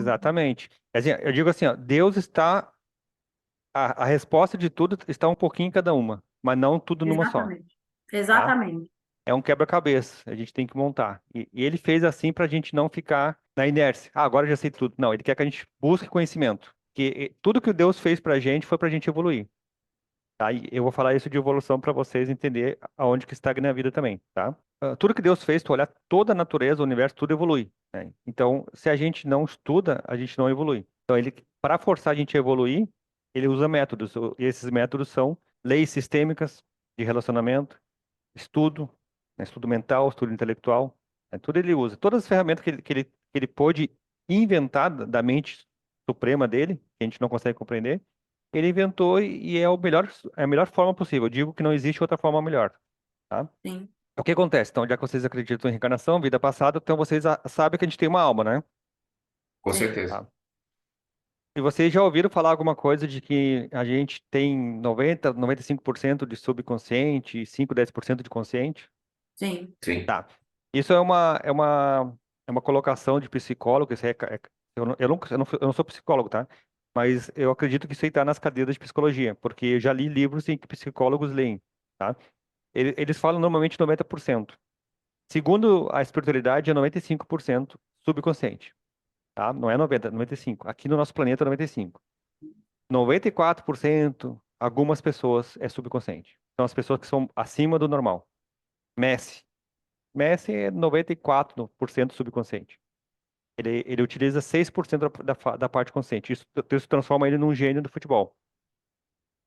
Exatamente. Assim, eu digo assim, ó, Deus está, a resposta de tudo está um pouquinho em cada uma, mas não tudo numa só, Exatamente. tá? Exatamente. É um quebra-cabeça, a gente tem que montar. E ele fez assim para a gente não ficar na inércia. Ah, agora eu já sei tudo. Não, ele quer que a gente busque conhecimento. Que tudo que Deus fez para a gente foi para a gente evoluir. Tá? E eu vou falar isso de evolução para vocês entender aonde que estagna a vida também, tá? Tudo que Deus fez, tu olhar toda a natureza, o universo, tudo evolui, né? Então, se a gente não estuda, a gente não evolui. Então, ele, para forçar a gente a evoluir, ele usa métodos. E esses métodos são leis sistêmicas de relacionamento, estudo, né? Estudo mental, estudo intelectual, né? Tudo ele usa. Todas as ferramentas que ele pôde inventar da mente suprema dele, que a gente não consegue compreender, ele inventou e é é a melhor forma possível. Eu digo que não existe outra forma melhor, tá? Sim, O que acontece? Então, já que vocês acreditam em reencarnação, vida passada, então vocês sabem que a gente tem uma alma, né? Com sim, certeza. Tá? E vocês já ouviram falar alguma coisa de que a gente tem 95% de subconsciente e 10% de consciente? sim, Sim. Tá. Isso é uma colocação de psicólogo. Isso eu não sou psicólogo, tá? Mas eu acredito que isso aí está nas cadeiras de psicologia, porque eu já li livros em que psicólogos leem, tá? Eles falam normalmente 90%. Segundo a espiritualidade, é 95% subconsciente, tá? Não é 90, 95. Aqui no nosso planeta é 95. 94%, algumas pessoas é subconsciente. São as pessoas que são acima do normal. Messi. Messi é 94% subconsciente. Ele utiliza 6% da parte consciente. Isso transforma ele num gênio do futebol.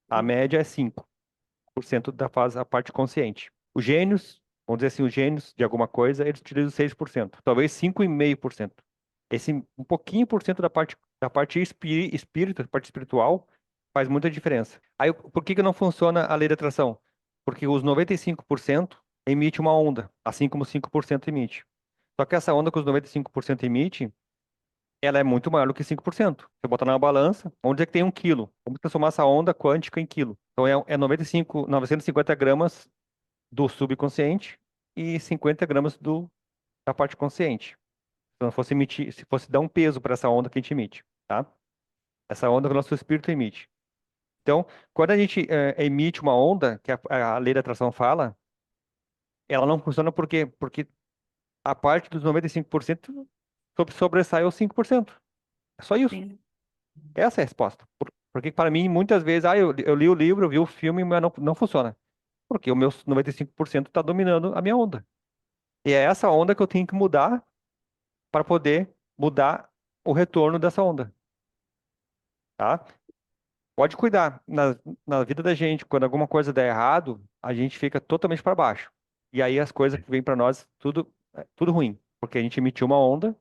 A sim, média é 5% da fase, a parte consciente. Os gênios, vamos dizer assim, os gênios de alguma coisa, eles utilizam 6%, talvez 5,5%. Esse um pouquinho por cento da parte espírito, da parte espiritual, faz muita diferença. Aí, por que que não funciona a lei da atração? Porque os 95% emite uma onda, assim como 5% emite. Só que essa onda que os 95% emite, ela é muito maior do que 5%. Você botar na balança, vamos dizer que tem 1 quilo. Vamos transformar essa onda quântica em quilo. Então é 950 gramas do subconsciente e 50 gramas da parte consciente. Se não fosse emitir, se fosse dar um peso para essa onda que a gente emite, tá? Essa onda que o nosso espírito emite. Então, quando a gente emite uma onda, que a lei da atração fala, ela não funciona porque a parte dos 95% sobressai os 5%. É só isso. sim, Essa é a resposta. Porque para mim, muitas vezes, eu li o livro, eu vi o filme, mas não funciona. Porque o meu 95% está dominando a minha onda. E é essa onda que eu tenho que mudar para poder mudar o retorno dessa onda, tá? Pode cuidar. Na vida da gente, quando alguma coisa der errado, a gente fica totalmente para baixo. E aí as coisas que vêm para nós, tudo ruim. Porque a gente emitiu uma onda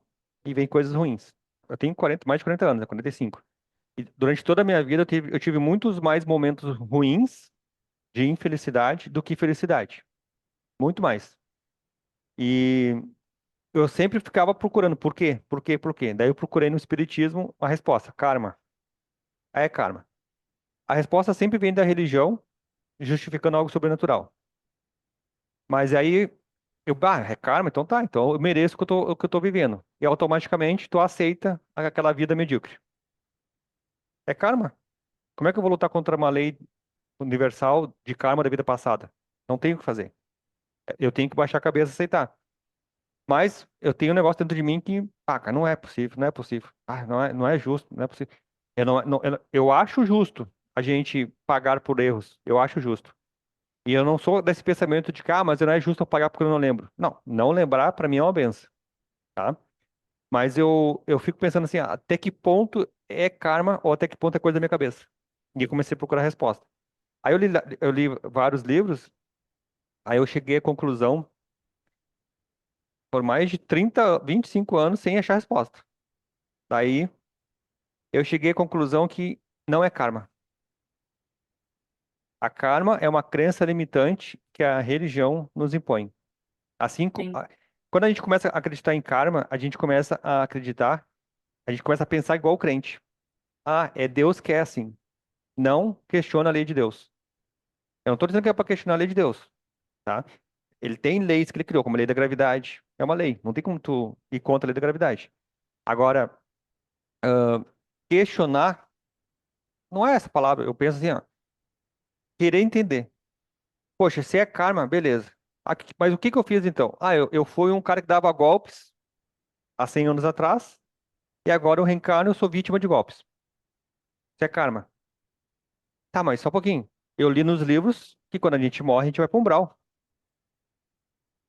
e vem coisas ruins. Eu tenho 40, mais de 40 anos, né? 45. E durante toda a minha vida eu tive muitos mais momentos ruins de infelicidade do que felicidade. Muito mais. E eu sempre ficava procurando por quê? Por quê? Por quê? Daí eu procurei no espiritismo a resposta, karma. Aí é karma. A resposta sempre vem da religião, justificando algo sobrenatural. Mas aí é karma, então tá, então eu mereço o que eu tô vivendo. E automaticamente tu aceita aquela vida medíocre. É karma. Como é que eu vou lutar contra uma lei universal de karma da vida passada? Não tenho o que fazer. Eu tenho que baixar a cabeça e aceitar. Mas eu tenho um negócio dentro de mim que, cara, não é possível, não é possível. Não é justo, não é possível. Eu acho justo a gente pagar por erros. Eu acho justo. E eu não sou desse pensamento de que, mas não é justo eu pagar porque eu não lembro. Não, não lembrar para mim é uma benção, tá? Mas eu fico pensando assim, até que ponto é karma ou até que ponto é coisa da minha cabeça? E eu comecei a procurar a resposta. Aí eu li vários livros, aí eu cheguei à conclusão, por mais de 30, 25 anos sem achar resposta. Daí eu cheguei à conclusão que não é karma. A karma é uma crença limitante que a religião nos impõe. Assim, sim, quando a gente começa a acreditar em karma, a gente começa a acreditar, a gente começa a pensar igual o crente. Ah, é Deus que é assim. Não questiona a lei de Deus. Eu não estou dizendo que é para questionar a lei de Deus, tá? Ele tem leis que ele criou, como a lei da gravidade. É uma lei, não tem como tu ir contra a lei da gravidade. Agora, questionar, não é essa palavra, eu penso assim, ó, querer entender. Poxa, se é karma, beleza. Mas o que que eu fiz então? Eu fui um cara que dava golpes há 100 anos atrás, e agora eu reencarno e eu sou vítima de golpes. Isso é karma. Tá, mas só um pouquinho. Eu li nos livros que quando a gente morre, a gente vai para um umbral.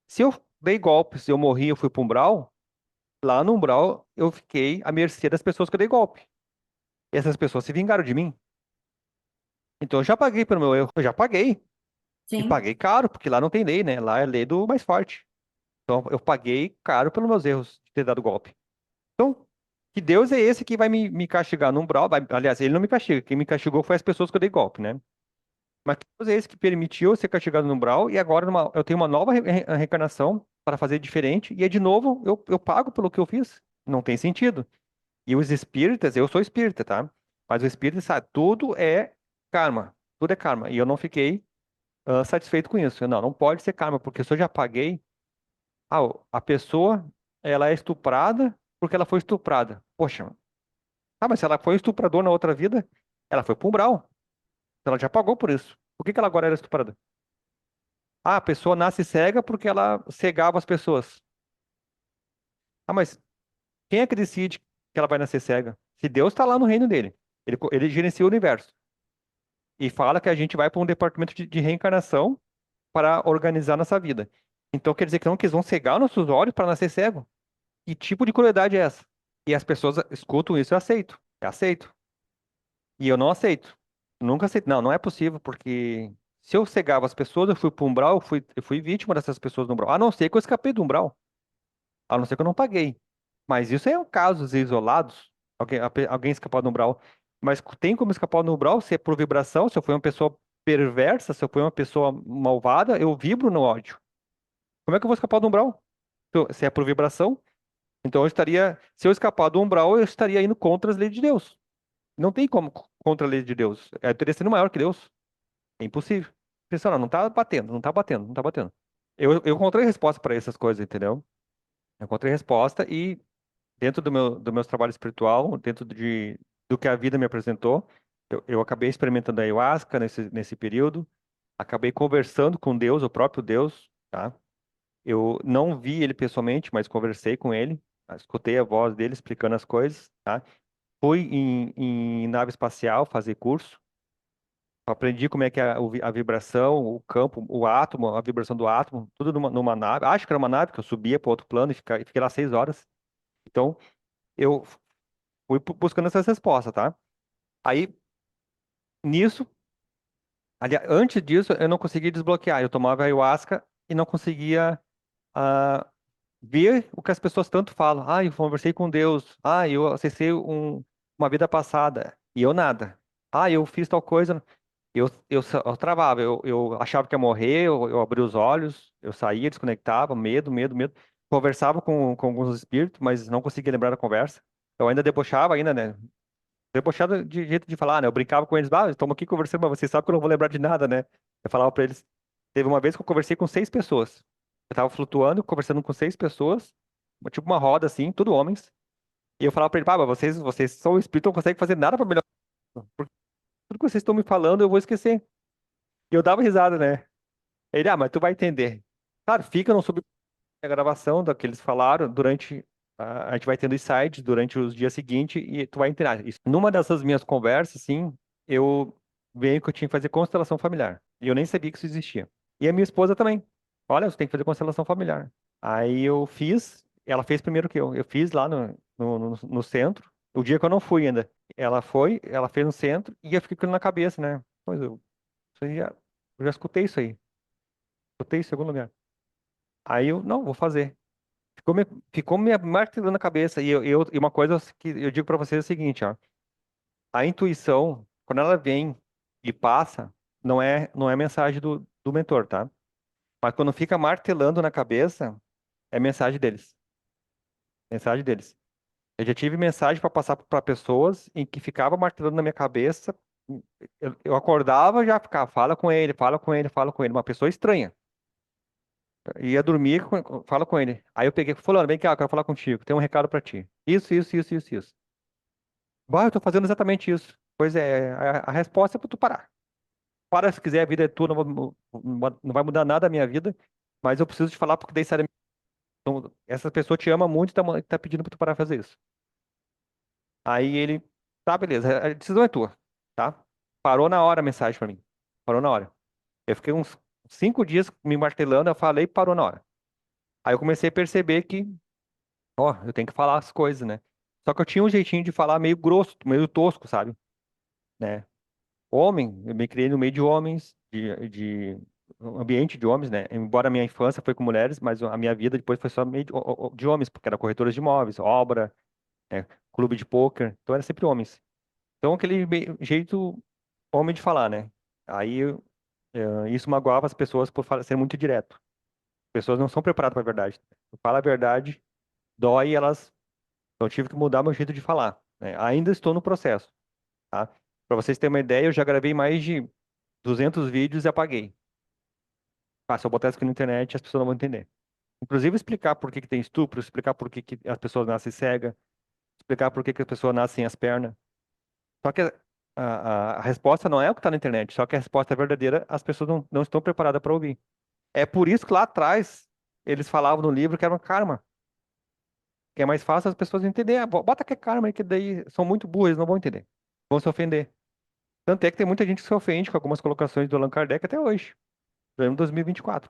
Se eu dei golpes, eu morri, eu fui para um umbral, lá no umbral eu fiquei à mercê das pessoas que eu dei golpe. E essas pessoas se vingaram de mim. Então eu já paguei pelo meu erro, eu já paguei. E Sim, paguei caro, porque lá não tem lei, né? Lá é lei do mais forte. Então eu paguei caro pelos meus erros de ter dado golpe. Então, que Deus é esse que vai me castigar no umbral? Aliás, ele não me castiga. Quem me castigou foi as pessoas que eu dei golpe, né? Mas que Deus é esse que permitiu eu ser castigado no umbral e agora eu tenho uma nova reencarnação para fazer diferente e é de novo eu pago pelo que eu fiz. Não tem sentido. E os espíritas, eu sou espírita, tá? Mas o espírita sabe, tudo é karma. Tudo é karma. E eu não fiquei satisfeito com isso. Não, não pode ser karma, porque se eu já paguei, a pessoa, ela é estuprada porque ela foi estuprada. Poxa, mas se ela foi estuprador na outra vida, ela foi pro umbral. Então ela já pagou por isso. Por que que ela agora era estuprada? A pessoa nasce cega porque ela cegava as pessoas. Mas quem é que decide que ela vai nascer cega? Se Deus está lá no reino dele, ele gerencia o universo e fala que a gente vai para um departamento de reencarnação para organizar nossa vida. Então quer dizer que não que eles vão cegar nossos olhos para nascer cego? Que tipo de crueldade é essa? E as pessoas escutam isso e eu aceito. Eu aceito. E eu não aceito. Nunca aceito. Não, não é possível, porque se eu cegava as pessoas, eu fui pro umbral, eu fui vítima dessas pessoas no umbral. A não ser que eu escapei do umbral. A não ser que eu não paguei. Mas isso é um casos isolados. Alguém escapar do umbral. Mas tem como escapar do umbral se é por vibração, se eu fui uma pessoa perversa, se eu fui uma pessoa malvada, eu vibro no ódio. Como é que eu vou escapar do umbral? Se é por vibração, então eu estaria, se eu escapar do umbral, eu estaria indo contra as leis de Deus. Não tem como contra a lei de Deus. Eu teria sido maior que Deus. É impossível. Pessoal, não, não tá batendo, não tá batendo, não tá batendo. Eu encontrei resposta para essas coisas, entendeu? Eu encontrei resposta e dentro do meu trabalho espiritual, do que a vida me apresentou, eu acabei experimentando a ayahuasca nesse período, acabei conversando com Deus, o próprio Deus, tá? Eu não vi ele pessoalmente, mas conversei com ele, escutei a voz dele explicando as coisas, tá? Fui em nave espacial fazer curso, aprendi como é que é a vibração, o campo, o átomo, a vibração do átomo, tudo numa nave. Acho que era uma nave que eu subia para outro plano e fiquei lá 6 horas. Então, eu fui buscando essas respostas, tá? Aí, nisso, antes disso, eu não conseguia desbloquear. Eu tomava ayahuasca e não conseguia ah, ver o que as pessoas tanto falam. Eu conversei com Deus. Eu acessei uma vida passada. E eu nada. Eu fiz tal coisa. Eu travava. Eu achava que ia morrer. Eu abria os olhos. Eu saía, desconectava. Medo, medo, medo. Conversava com alguns espíritos, mas não conseguia lembrar da conversa. Eu ainda debochava, ainda, né? Debochado de jeito de falar, né? Eu brincava com eles, estamos aqui conversando, mas vocês sabem que eu não vou lembrar de nada, né? Eu falava pra eles. Teve uma vez que eu conversei com 6 pessoas. Eu tava flutuando, conversando com 6 pessoas, tipo uma roda assim, tudo homens. E eu falava pra ele, mas vocês são espírito, não conseguem fazer nada pra melhorar. Porque tudo que vocês estão me falando, eu vou esquecer. E eu dava risada, né? Ele, mas tu vai entender. Claro, fica no sub a gravação do que eles falaram durante. A gente vai tendo insights durante os dias seguintes e tu vai entender isso. Numa dessas minhas conversas, assim, eu veio que eu tinha que fazer constelação familiar. E eu nem sabia que isso existia. E a minha esposa também. Olha, você tem que fazer constelação familiar. Aí eu fiz, ela fez primeiro que eu. Eu fiz lá no centro, o dia que eu não fui ainda. Ela foi, ela fez no centro e eu fiquei com aquilo na cabeça, né? Pois isso aí eu já escutei isso aí. Escutei isso em algum lugar. Aí eu, não, vou fazer. Ficou me martelando na cabeça. E uma coisa que eu digo pra vocês é o seguinte, ó. A intuição, quando ela vem e passa, não é mensagem do mentor, tá? Mas quando fica martelando na cabeça, é mensagem deles. Mensagem deles. Eu já tive mensagem para passar para pessoas em que ficava martelando na minha cabeça. Eu acordava já ficava, fala com ele, fala com ele, fala com ele. Uma pessoa estranha. Ia dormir, fala com ele. Aí eu peguei, fulano, vem cá, eu quero falar contigo. Tem um recado para ti. Isso, isso, isso, isso, isso. Bah, eu tô fazendo exatamente isso. Pois é, a resposta é pra tu parar. Para se quiser, a vida é tua, não vai mudar nada a minha vida, mas eu preciso te falar porque daí sai então, essa pessoa te ama muito e tá pedindo pra tu parar de fazer isso. Aí ele, tá, beleza, a decisão é tua, tá? Parou na hora a mensagem pra mim. Parou na hora. Eu fiquei uns 5 dias me martelando, eu falei, parou na hora. Aí eu comecei a perceber que, ó, eu tenho que falar as coisas, né? Só que eu tinha um jeitinho de falar meio grosso, meio tosco, sabe? Né? Homem, eu me criei no meio de homens, de um ambiente de homens, né? Embora a minha infância foi com mulheres, mas a minha vida depois foi só meio de homens, porque era corretoras de imóveis, obra, né? Clube de pôquer, então era sempre homens. Então aquele jeito homem de falar, né? Aí isso magoava as pessoas por ser muito direto. As pessoas não são preparadas para a verdade. Eu falo a verdade, dói, e elas. Então eu tive que mudar meu jeito de falar, né? Ainda estou no processo, tá? Para vocês terem uma ideia, eu já gravei mais de 200 vídeos e apaguei. Ah, se eu botar isso aqui na internet, as pessoas não vão entender. Inclusive explicar por que que tem estupro, explicar por que que as pessoas nascem cegas, explicar por que que as pessoas nascem sem as pernas. Só que a resposta não é o que está na internet, só que a resposta verdadeira as pessoas não estão preparadas para ouvir. É por isso que lá atrás eles falavam no livro que era um karma, que é mais fácil as pessoas entenderem. Ah, bota que é karma, aí, que daí são muito burros, eles não vão entender. Vão se ofender. Tanto é que tem muita gente que se ofende com algumas colocações do Allan Kardec até hoje, em 2024.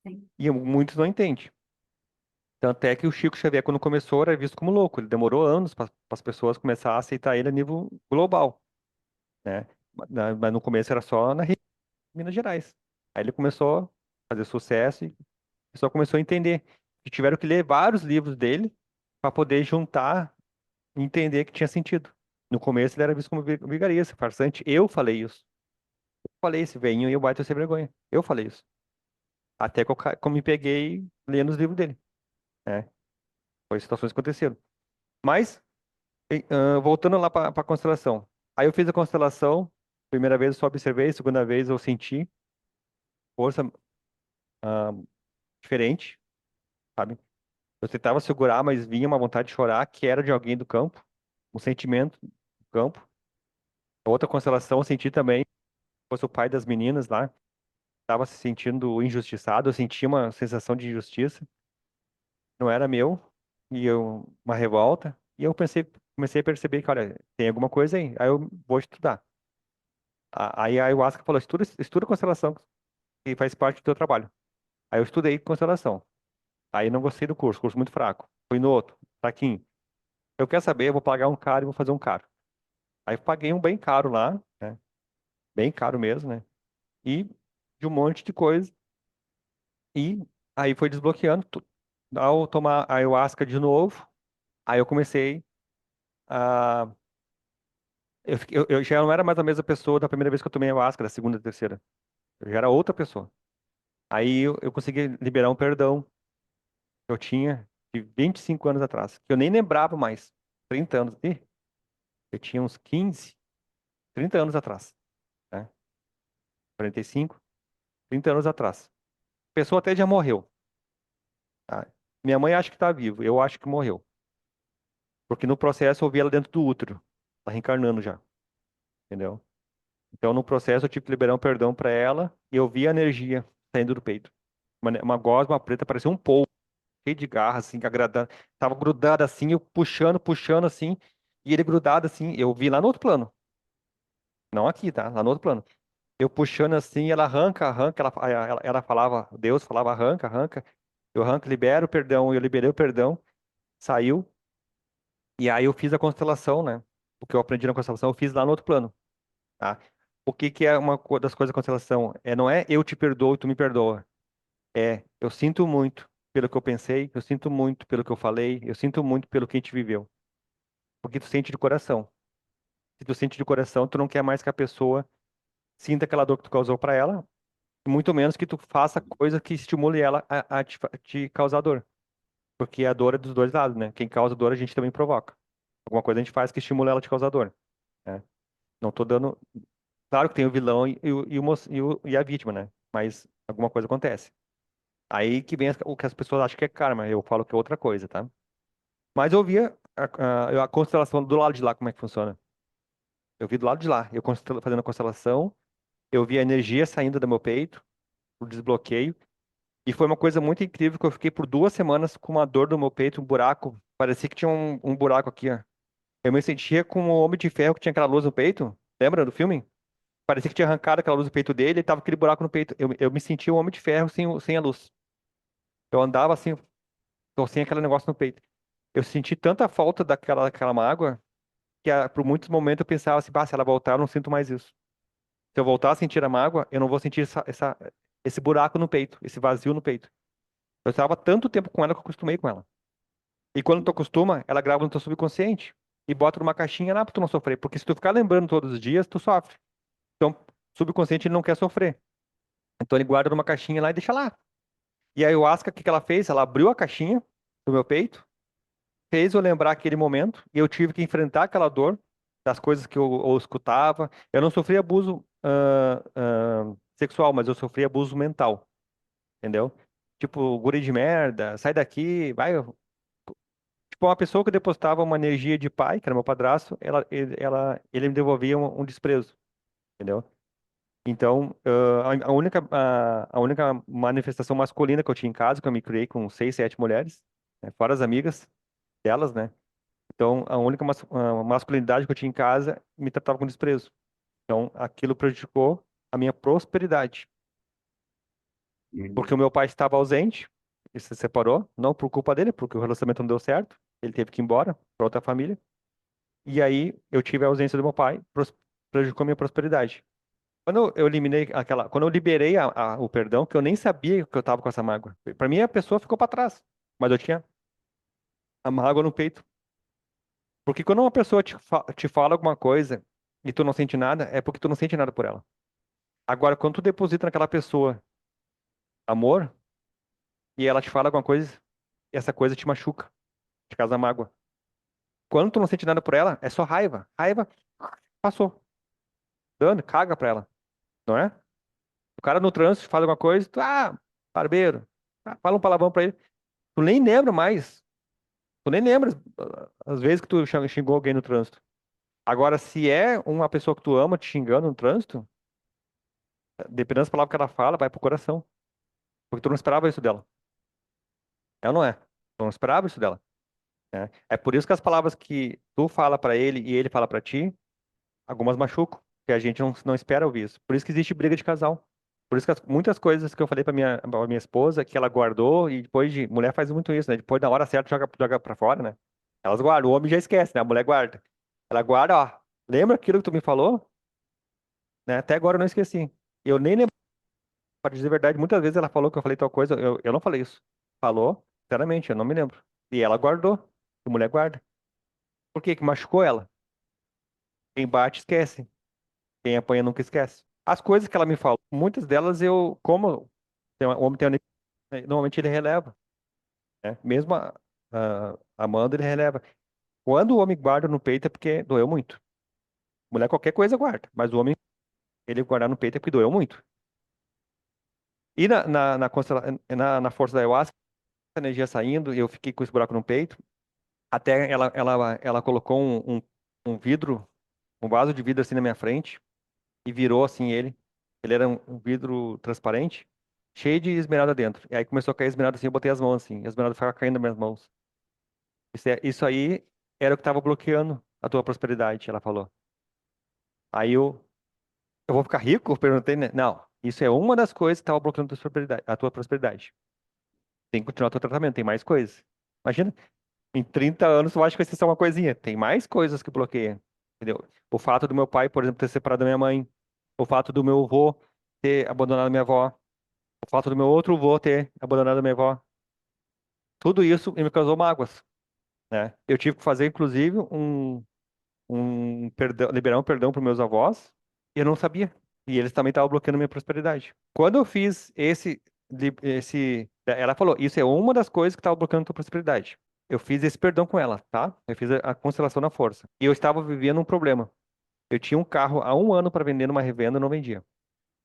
Sim. E muitos não entendem. Tanto é que o Chico Xavier, quando começou, era visto como louco. Ele demorou anos para as pessoas começarem a aceitar ele a nível global, né? Mas no começo era só na Minas Gerais. Aí ele começou a fazer sucesso e o pessoal começou a entender. E tiveram que ler vários livros dele para poder juntar e entender que tinha sentido. No começo ele era visto como vigarista, farsante. Eu falei isso. Eu falei esse veinho e o baita sem vergonha. Eu falei isso. Até que eu me peguei lendo os livros dele, né? Foi situações que aconteceram. Mas, voltando lá para a constelação. Aí eu fiz a constelação. Primeira vez eu só observei, segunda vez eu senti força ah, diferente, sabe? Eu tentava segurar, mas vinha uma vontade de chorar, que era de alguém do campo, um sentimento do campo. Outra constelação eu senti também, fosse o pai das meninas lá, estava se sentindo injustiçado, eu sentia uma sensação de injustiça, não era meu, uma revolta, e eu comecei a perceber que, olha, tem alguma coisa aí, aí eu vou estudar. Aí a ayahuasca falou, estuda constelação, que faz parte do teu trabalho. Aí eu estudei constelação. Aí não gostei do curso muito fraco. Fui no outro, fraquinho. Eu quero saber, eu vou pagar um caro e vou fazer um caro. Aí paguei um bem caro lá, né? Bem caro mesmo, né? E de um monte de coisa. E aí foi desbloqueando. Ao tomar a ayahuasca de novo, aí eu comecei a. Eu já não era mais a mesma pessoa da primeira vez que eu tomei ayahuasca, da segunda e terceira. Eu já era outra pessoa. Aí eu consegui liberar um perdão que eu tinha de 25 anos atrás, que eu nem lembrava mais. 30 anos. Ih, eu tinha uns 15, 30 anos atrás, né? 45, 30 anos atrás. A pessoa até já morreu, tá? Minha mãe acha que está viva, eu acho que morreu. Porque no processo eu vi ela dentro do útero, tá reencarnando já, entendeu? Então no processo eu tive que liberar um perdão para ela e eu vi a energia saindo do peito. Uma gosma preta, parecia um polvo, cheio de garra, assim, agradando. Tava grudado assim, eu puxando, puxando assim, e ele grudado assim, eu vi lá no outro plano. Não aqui, tá? Lá no outro plano. Eu puxando assim, ela arranca, arranca, ela falava, Deus falava, arranca, arranca. Eu arranco, libero o perdão, eu liberei o perdão, saiu. E aí eu fiz a constelação, né? O que eu aprendi na constelação, eu fiz lá no outro plano, tá? O que que é uma das coisas da constelação? Não é eu te perdoo e tu me perdoa. Eu sinto muito pelo que eu pensei, eu sinto muito pelo que eu falei, eu sinto muito pelo que a gente viveu. Porque tu sente de coração. Se tu sente de coração, tu não quer mais que a pessoa sinta aquela dor que tu causou pra ela, muito menos que tu faça coisa que estimule ela a te causar dor. Porque a dor é dos dois lados, né? Quem causa dor a gente também provoca. Alguma coisa a gente faz que estimula ela a te causar dor, né? Não tô dando. Claro que tem o vilão e a vítima, né? Mas alguma coisa acontece. Aí que vem o que as pessoas acham que é karma. Eu falo que é outra coisa, tá? Mas eu via a constelação do lado de lá, como é que funciona? Eu vi do lado de lá, fazendo a constelação, eu vi a energia saindo do meu peito, o desbloqueio, e foi uma coisa muito incrível que eu fiquei por 2 semanas com uma dor no meu peito, um buraco, parecia que tinha um buraco aqui, ó. Eu me sentia como o Homem de Ferro que tinha aquela luz no peito, lembra do filme? Parecia que tinha arrancado aquela luz do peito dele e tava aquele buraco no peito. Eu me sentia o Homem de Ferro sem a luz. Eu andava assim, tô sem aquele negócio no peito. Eu senti tanta falta daquela mágoa que por muitos momentos eu pensava assim, bah, se ela voltar, eu não sinto mais isso. Se eu voltar a sentir a mágoa, eu não vou sentir esse buraco no peito, esse vazio no peito. Eu estava tanto tempo com ela que eu acostumei com ela. E quando tu acostuma, ela grava no teu subconsciente e bota numa caixinha lá pra tu não sofrer. Porque se tu ficar lembrando todos os dias, tu sofre. Então, o subconsciente ele não quer sofrer. Então ele guarda numa caixinha lá e deixa lá. E a ayahuasca, o que que ela fez? Ela abriu a caixinha do meu peito, fez eu lembrar aquele momento e eu tive que enfrentar aquela dor das coisas que eu escutava. Eu não sofri abuso sexual, mas eu sofri abuso mental, entendeu? Tipo, guri de merda, sai daqui, vai. Tipo, uma pessoa que depositava uma energia de pai, que era meu padrasto, ele me devolvia um desprezo, entendeu? Então, a única manifestação masculina que eu tinha em casa, que eu me criei com 6, 7 mulheres, né, fora as amigas delas, né? Então, a única masculinidade que eu tinha em casa me tratava com desprezo. Então, aquilo prejudicou a minha prosperidade. Porque o meu pai estava ausente, ele se separou, não por culpa dele, porque o relacionamento não deu certo, ele teve que ir embora para outra família. E aí, eu tive a ausência do meu pai, prejudicou a minha prosperidade. Quando eu liberei o perdão, que eu nem sabia que eu tava com essa mágoa. Pra mim, a pessoa ficou pra trás, mas eu tinha a mágoa no peito. Porque quando uma pessoa te fala alguma coisa e tu não sente nada, é porque tu não sente nada por ela. Agora, quando tu deposita naquela pessoa amor e ela te fala alguma coisa, essa coisa te machuca, te causa mágoa. Quando tu não sente nada por ela, é só raiva. Raiva, passou. Dane, caga pra ela, não é? O cara no trânsito fala alguma coisa, barbeiro, fala um palavrão pra ele. Tu nem lembra mais. Tu nem lembra as vezes que tu xingou alguém no trânsito. Agora, se é uma pessoa que tu ama te xingando no trânsito, dependendo das palavras que ela fala, vai pro coração. Porque tu não esperava isso dela. Ela não é. Tu não esperava isso dela, né? É por isso que as palavras que tu fala pra ele e ele fala pra ti, algumas machucam. Porque a gente não espera ouvir isso. Por isso que existe briga de casal. Por isso que muitas coisas que eu falei pra minha esposa, que ela guardou, e depois de. Mulher faz muito isso, né? Depois, na hora certa, joga pra fora, né? Elas guardam. O homem já esquece, né? A mulher guarda. Ela guarda, ó. Lembra aquilo que tu me falou? Né? Até agora eu não esqueci. Eu nem lembro, para dizer a verdade, muitas vezes ela falou que eu falei tal coisa, eu não falei isso. Falou, sinceramente, eu não me lembro. E ela guardou. A mulher guarda. Por quê? Que machucou ela. Quem bate, esquece. Quem apanha, nunca esquece. As coisas que ela me falou, muitas delas como o homem tem normalmente ele releva, né? Mesmo amando, ele releva. Quando o homem guarda no peito é porque doeu muito. Mulher qualquer coisa guarda, mas o homem, ele guardar no peito é porque doeu muito. E na força da ayahuasca, a energia saindo, eu fiquei com esse buraco no peito, até ela colocou um vidro, um vaso de vidro assim na minha frente, e virou assim ele. Ele era um vidro transparente, cheio de esmeralda dentro. E aí começou a cair esmeralda assim, eu botei as mãos assim, e a esmeralda ficava caindo nas minhas mãos. Isso aí era o que estava bloqueando a tua prosperidade, ela falou. Aí eu vou ficar rico? Eu perguntei, né? Não, isso é uma das coisas que estava bloqueando a tua prosperidade. Tem que continuar o teu tratamento, tem mais coisas. Imagina, em 30 anos tu acha que vai ser só uma coisinha. Tem mais coisas que bloqueiam, entendeu? O fato do meu pai, por exemplo, ter separado da minha mãe. O fato do meu avô ter abandonado a minha avó. O fato do meu outro avô ter abandonado a minha avó. Tudo isso me causou mágoas, né? Eu tive que fazer, inclusive, um perdão, liberar um perdão para meus avós, e eu não sabia. E eles também estavam bloqueando minha prosperidade. Quando eu fiz ela falou, isso é uma das coisas que estava bloqueando a tua prosperidade. Eu fiz esse perdão com ela, tá? Eu fiz a constelação na força. E eu estava vivendo um problema. Eu tinha um carro há um ano para vender numa revenda e não vendia.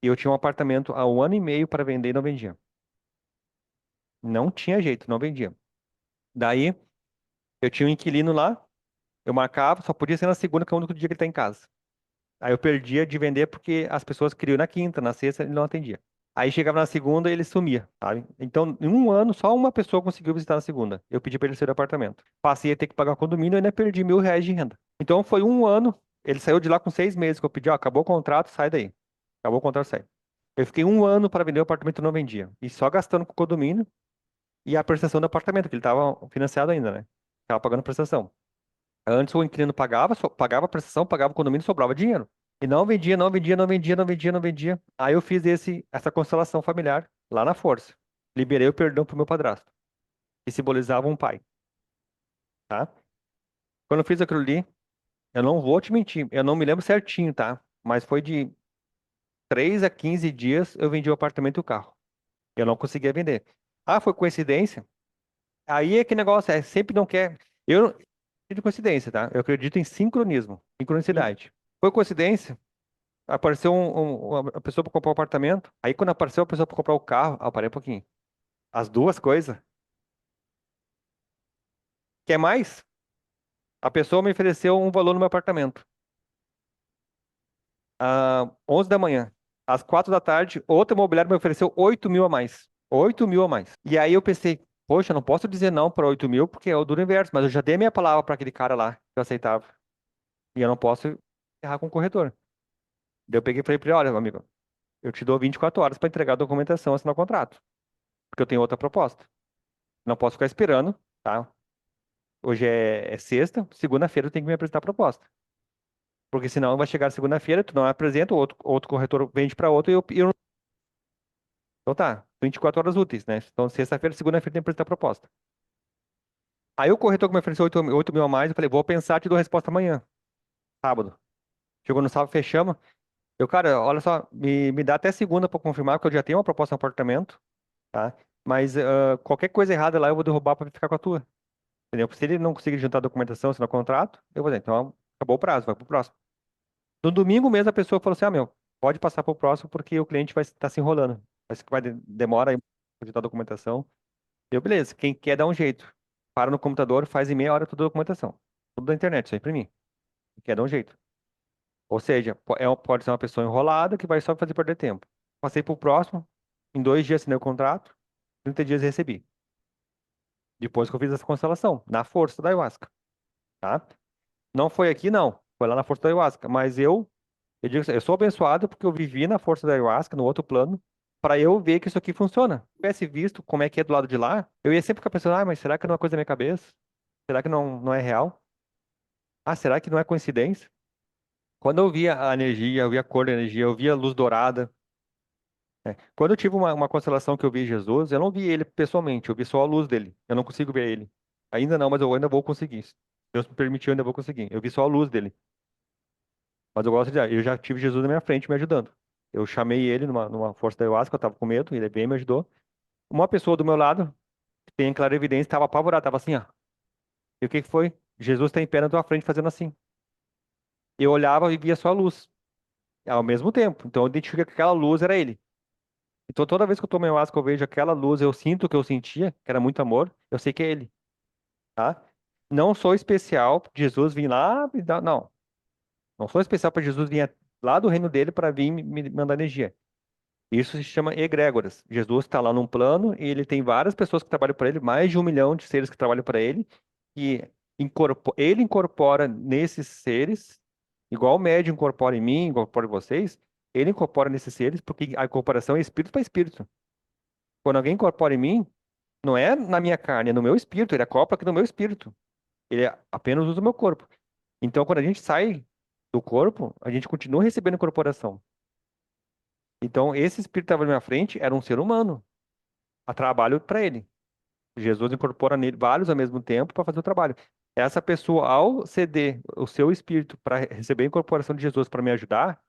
E eu tinha um apartamento há um ano e meio para vender e não vendia. Não tinha jeito, não vendia. Daí, Eu tinha um inquilino lá, eu marcava, só podia ser na segunda, que é o único dia que ele tá em casa. Aí eu perdia de vender porque as pessoas queriam na quinta, na sexta ele não atendia. Aí chegava na segunda e ele sumia, sabe? Então, em um ano, só uma pessoa conseguiu visitar na segunda. Eu pedi para ele sair do apartamento. Passei a ter que pagar o condomínio e ainda perdi R$ 1.000 de renda. Então, foi um ano. Ele saiu de lá com 6 meses que eu pedi, ó, acabou o contrato, sai daí. Acabou o contrato, sai. Eu fiquei um ano para vender o apartamento e não vendia. E só gastando com o condomínio e a prestação do apartamento, que ele estava financiado ainda, né? Tava pagando prestação. Antes o inquilino pagava, pagava a prestação, pagava o condomínio, sobrava dinheiro. E não vendia, não vendia, não vendia, não vendia, não vendia. Aí eu fiz essa constelação familiar lá na força. Liberei o perdão pro meu padrasto, que simbolizava um pai, tá? Quando eu fiz aquilo ali, eu não vou te mentir, eu não me lembro certinho, tá? Mas foi de 3 a 15 dias eu vendi o apartamento e o carro. Eu não conseguia vender. Ah, foi coincidência? Aí é que negócio, é sempre não quer. Eu não acredito em coincidência, tá? Eu acredito em sincronismo, sincronicidade. Foi coincidência? Apareceu uma pessoa para comprar o apartamento. Aí quando apareceu a pessoa para comprar o carro, parei um pouquinho. As duas coisas. Quer mais? A pessoa me ofereceu um valor no meu apartamento. 11 da manhã. Às 4 da tarde, outra imobiliária me ofereceu 8.000 a mais. 8.000 a mais. E aí eu pensei, poxa, eu não posso dizer não para 8.000 porque é o do inverso, mas eu já dei minha palavra para aquele cara lá que eu aceitava. E eu não posso errar com o corretor. Daí eu peguei e falei para ele, olha, meu amigo, eu te dou 24 horas para entregar a documentação e assinar o contrato. Porque eu tenho outra proposta. Não posso ficar esperando, tá? Hoje é sexta, segunda-feira eu tenho que me apresentar a proposta. Porque senão vai chegar segunda-feira, tu não apresenta, o outro corretor vende para outro e eu não. Então tá, 24 horas úteis, né? Então sexta-feira, segunda-feira tem que apresentar a proposta. Aí o corretor que me ofereceu 8.000 a mais, eu falei, vou pensar, te dou a resposta amanhã, sábado. Chegou no sábado, fechamos. Eu, cara, olha só, me dá até segunda para confirmar, porque eu já tenho uma proposta no apartamento, tá? Mas qualquer coisa errada lá eu vou derrubar para ficar com a tua. Entendeu? Se ele não conseguir juntar a documentação, assinar o contrato, eu vou dizer, então acabou o prazo, vai pro próximo. No domingo mesmo a pessoa falou assim, meu, pode passar pro próximo porque o cliente vai estar se enrolando. Demora aí pra juntar a documentação. Eu, beleza, quem quer dá um jeito. Para no computador, faz em meia hora toda a documentação. Tudo da internet, só imprimir. Quem quer dar um jeito. Ou seja, pode ser uma pessoa enrolada que vai só fazer perder tempo. Passei pro próximo, em 2 dias assinei o contrato, 30 dias recebi. Depois que eu fiz essa constelação, na força da ayahuasca, tá? Não foi aqui, não. Foi lá na força da ayahuasca. Mas eu digo assim, eu sou abençoado porque eu vivi na força da ayahuasca, no outro plano, para eu ver que isso aqui funciona. Se eu tivesse visto como é que é do lado de lá, eu ia sempre ficar pensando, mas será que não é coisa da minha cabeça? Será que não é real? Ah, será que não é coincidência? Quando eu via a energia, eu via a cor da energia, eu via a luz dourada. Quando eu tive uma constelação que eu vi Jesus, eu não vi ele pessoalmente, eu vi só a luz dele. Eu não consigo ver ele. Ainda não, mas eu ainda vou conseguir. Se Deus me permitiu, eu ainda vou conseguir. Eu vi só a luz dele. Mas eu gosto de dizer, eu já tive Jesus na minha frente me ajudando. Eu chamei ele numa força da ayahuasca, eu tava com medo, ele veio e me ajudou. Uma pessoa do meu lado, que tem clara evidência, estava apavorada, tava assim, ó. E o que que foi? Jesus está em pé na tua frente fazendo assim. Eu olhava e via só a luz, ao mesmo tempo. Então eu identifiquei que aquela luz era ele. Então toda vez que eu tomo ayahuasca, eu vejo aquela luz, eu sinto o que eu sentia, que era muito amor, eu sei que é ele, tá? Não sou especial, Jesus vir lá me dar, não. Não sou especial para Jesus vir lá do reino dele para vir me mandar energia. Isso se chama egrégoras. Jesus está lá num plano e ele tem várias pessoas que trabalham para ele, mais de 1 milhão de seres que trabalham para ele, e ele incorpora nesses seres, igual o médium incorpora em mim, incorpora em vocês, ele incorpora nesses seres, porque a incorporação é espírito para espírito. Quando alguém incorpora em mim, não é na minha carne, é no meu espírito, ele acopla aqui no meu espírito. Ele apenas usa o meu corpo. Então, quando a gente sai do corpo, a gente continua recebendo incorporação. Então, esse espírito que estava na minha frente era um ser humano, a trabalho para ele. Jesus incorpora nele vários ao mesmo tempo para fazer o trabalho. Essa pessoa, ao ceder o seu espírito para receber a incorporação de Jesus para me ajudar,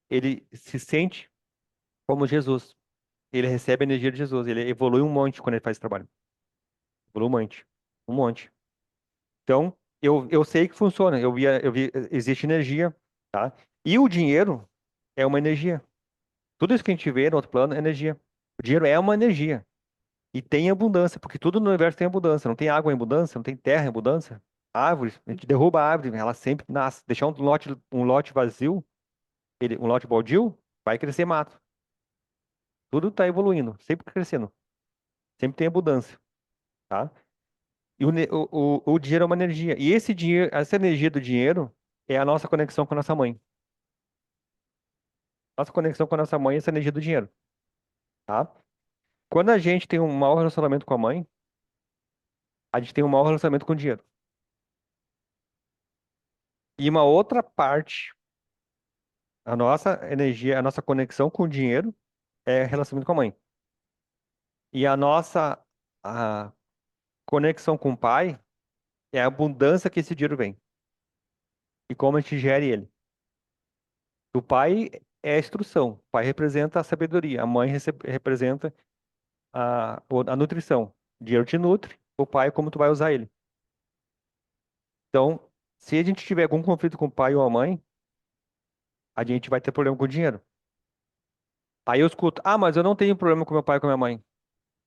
ele se sente como Jesus. Ele recebe a energia de Jesus. Ele evolui um monte quando ele faz esse trabalho. Evolui um monte. Um monte. Então, eu sei que funciona. Eu vi, existe energia, tá? E o dinheiro é uma energia. Tudo isso que a gente vê no outro plano é energia. O dinheiro é uma energia. E tem abundância, porque tudo no universo tem abundância. Não tem água em abundância, não tem terra em abundância. Árvores, a gente derruba a árvore, ela sempre nasce. Deixar um lote vazio, um lote baldio, vai crescer mato. Tudo está evoluindo, sempre crescendo. Sempre tem abundância, tá? E o dinheiro é uma energia. E esse dinheiro, essa energia do dinheiro é a nossa conexão com a nossa mãe. Nossa conexão com a nossa mãe é essa energia do dinheiro, tá? Quando a gente tem um mau relacionamento com a mãe, a gente tem um mau relacionamento com o dinheiro. E uma outra parte, a nossa energia, a nossa conexão com o dinheiro é relacionamento com a mãe. E a conexão com o pai é a abundância que esse dinheiro vem. E como a gente gere ele. O pai é a instrução. O pai representa a sabedoria. A mãe representa a nutrição. O dinheiro te nutre. O pai é como tu vai usar ele. Então, se a gente tiver algum conflito com o pai ou a mãe, a gente vai ter problema com o dinheiro. Aí eu escuto, mas eu não tenho problema com meu pai ou com minha mãe.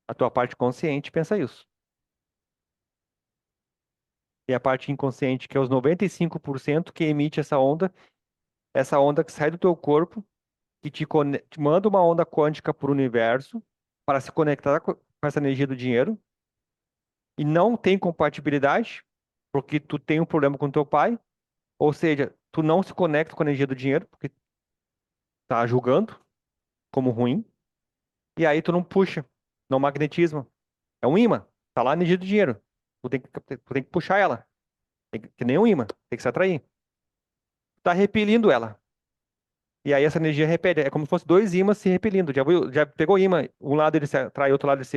A tua parte consciente pensa isso. E a parte inconsciente, que é os 95% que emite essa onda que sai do teu corpo, que te manda uma onda quântica para o universo para se conectar com essa energia do dinheiro e não tem compatibilidade, porque tu tem um problema com teu pai, ou seja, tu não se conecta com a energia do dinheiro, porque tá julgando como ruim, e aí tu não puxa, não magnetismo. É um imã, tá lá a energia do dinheiro. Tu tem que puxar ela, que nem um imã, tem que se atrair. Tá repelindo ela. E aí essa energia repele. É como se fosse dois ímãs se repelindo. Já pegou imã, um lado ele se atrai, outro lado ele se,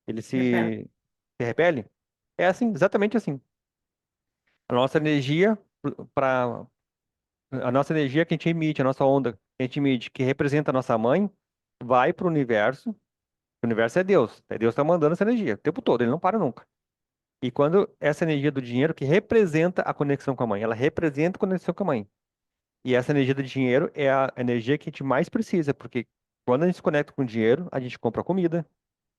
ele Repete. se repele? É assim, exatamente assim. A nossa energia para a nossa energia que a gente emite, a nossa onda que a gente emite, que representa a nossa mãe, vai para o universo. O universo é Deus. Deus está mandando essa energia o tempo todo, ele não para nunca. E quando essa energia do dinheiro que representa a conexão com a mãe, ela representa a conexão com a mãe. E essa energia do dinheiro é a energia que a gente mais precisa, porque quando a gente se conecta com o dinheiro, a gente compra comida,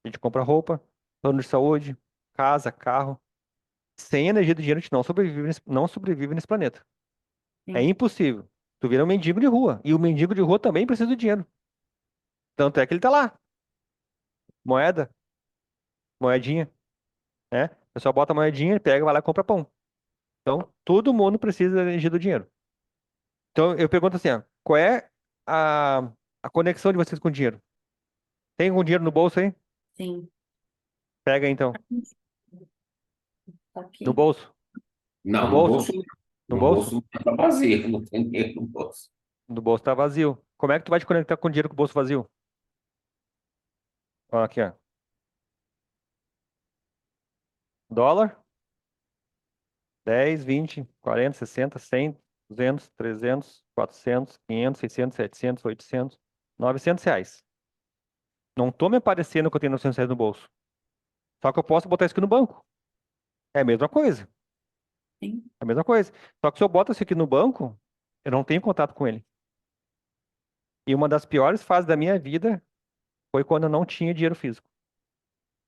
a gente compra roupa, plano de saúde, casa, carro. Sem energia do dinheiro, a gente não sobrevive nesse planeta. É Sim. impossível. Tu vira um mendigo de rua. E o mendigo de rua também precisa do dinheiro. Tanto é que ele tá lá. Moeda, moedinha, né? O pessoal bota a moedinha, ele pega, vai lá e compra pão. Então, todo mundo precisa da energia do dinheiro. Então, eu pergunto assim, ó, qual é a, a conexão de vocês com o dinheiro? Tem algum dinheiro no bolso aí? Sim. Pega aí, então. Tá No aqui. bolso? No Não, no bolso? bolso, No no bolso? bolso tá vazio, não tem dinheiro no bolso. No bolso tá vazio. Como é que tu vai te conectar com o dinheiro com o bolso vazio? Ó, aqui, ó. Dólar, 10, 20, 40, 60, 100, 200, 300, 400, 500, 600, 700, 800, R$ 900. Não tô me aparecendo que eu tenho R$ 900 no bolso. Só que eu posso botar isso aqui no banco. É a mesma coisa. Sim. É a mesma coisa. Só que se eu boto isso aqui no banco, eu não tenho contato com ele. E uma das piores fases da minha vida foi quando eu não tinha dinheiro físico.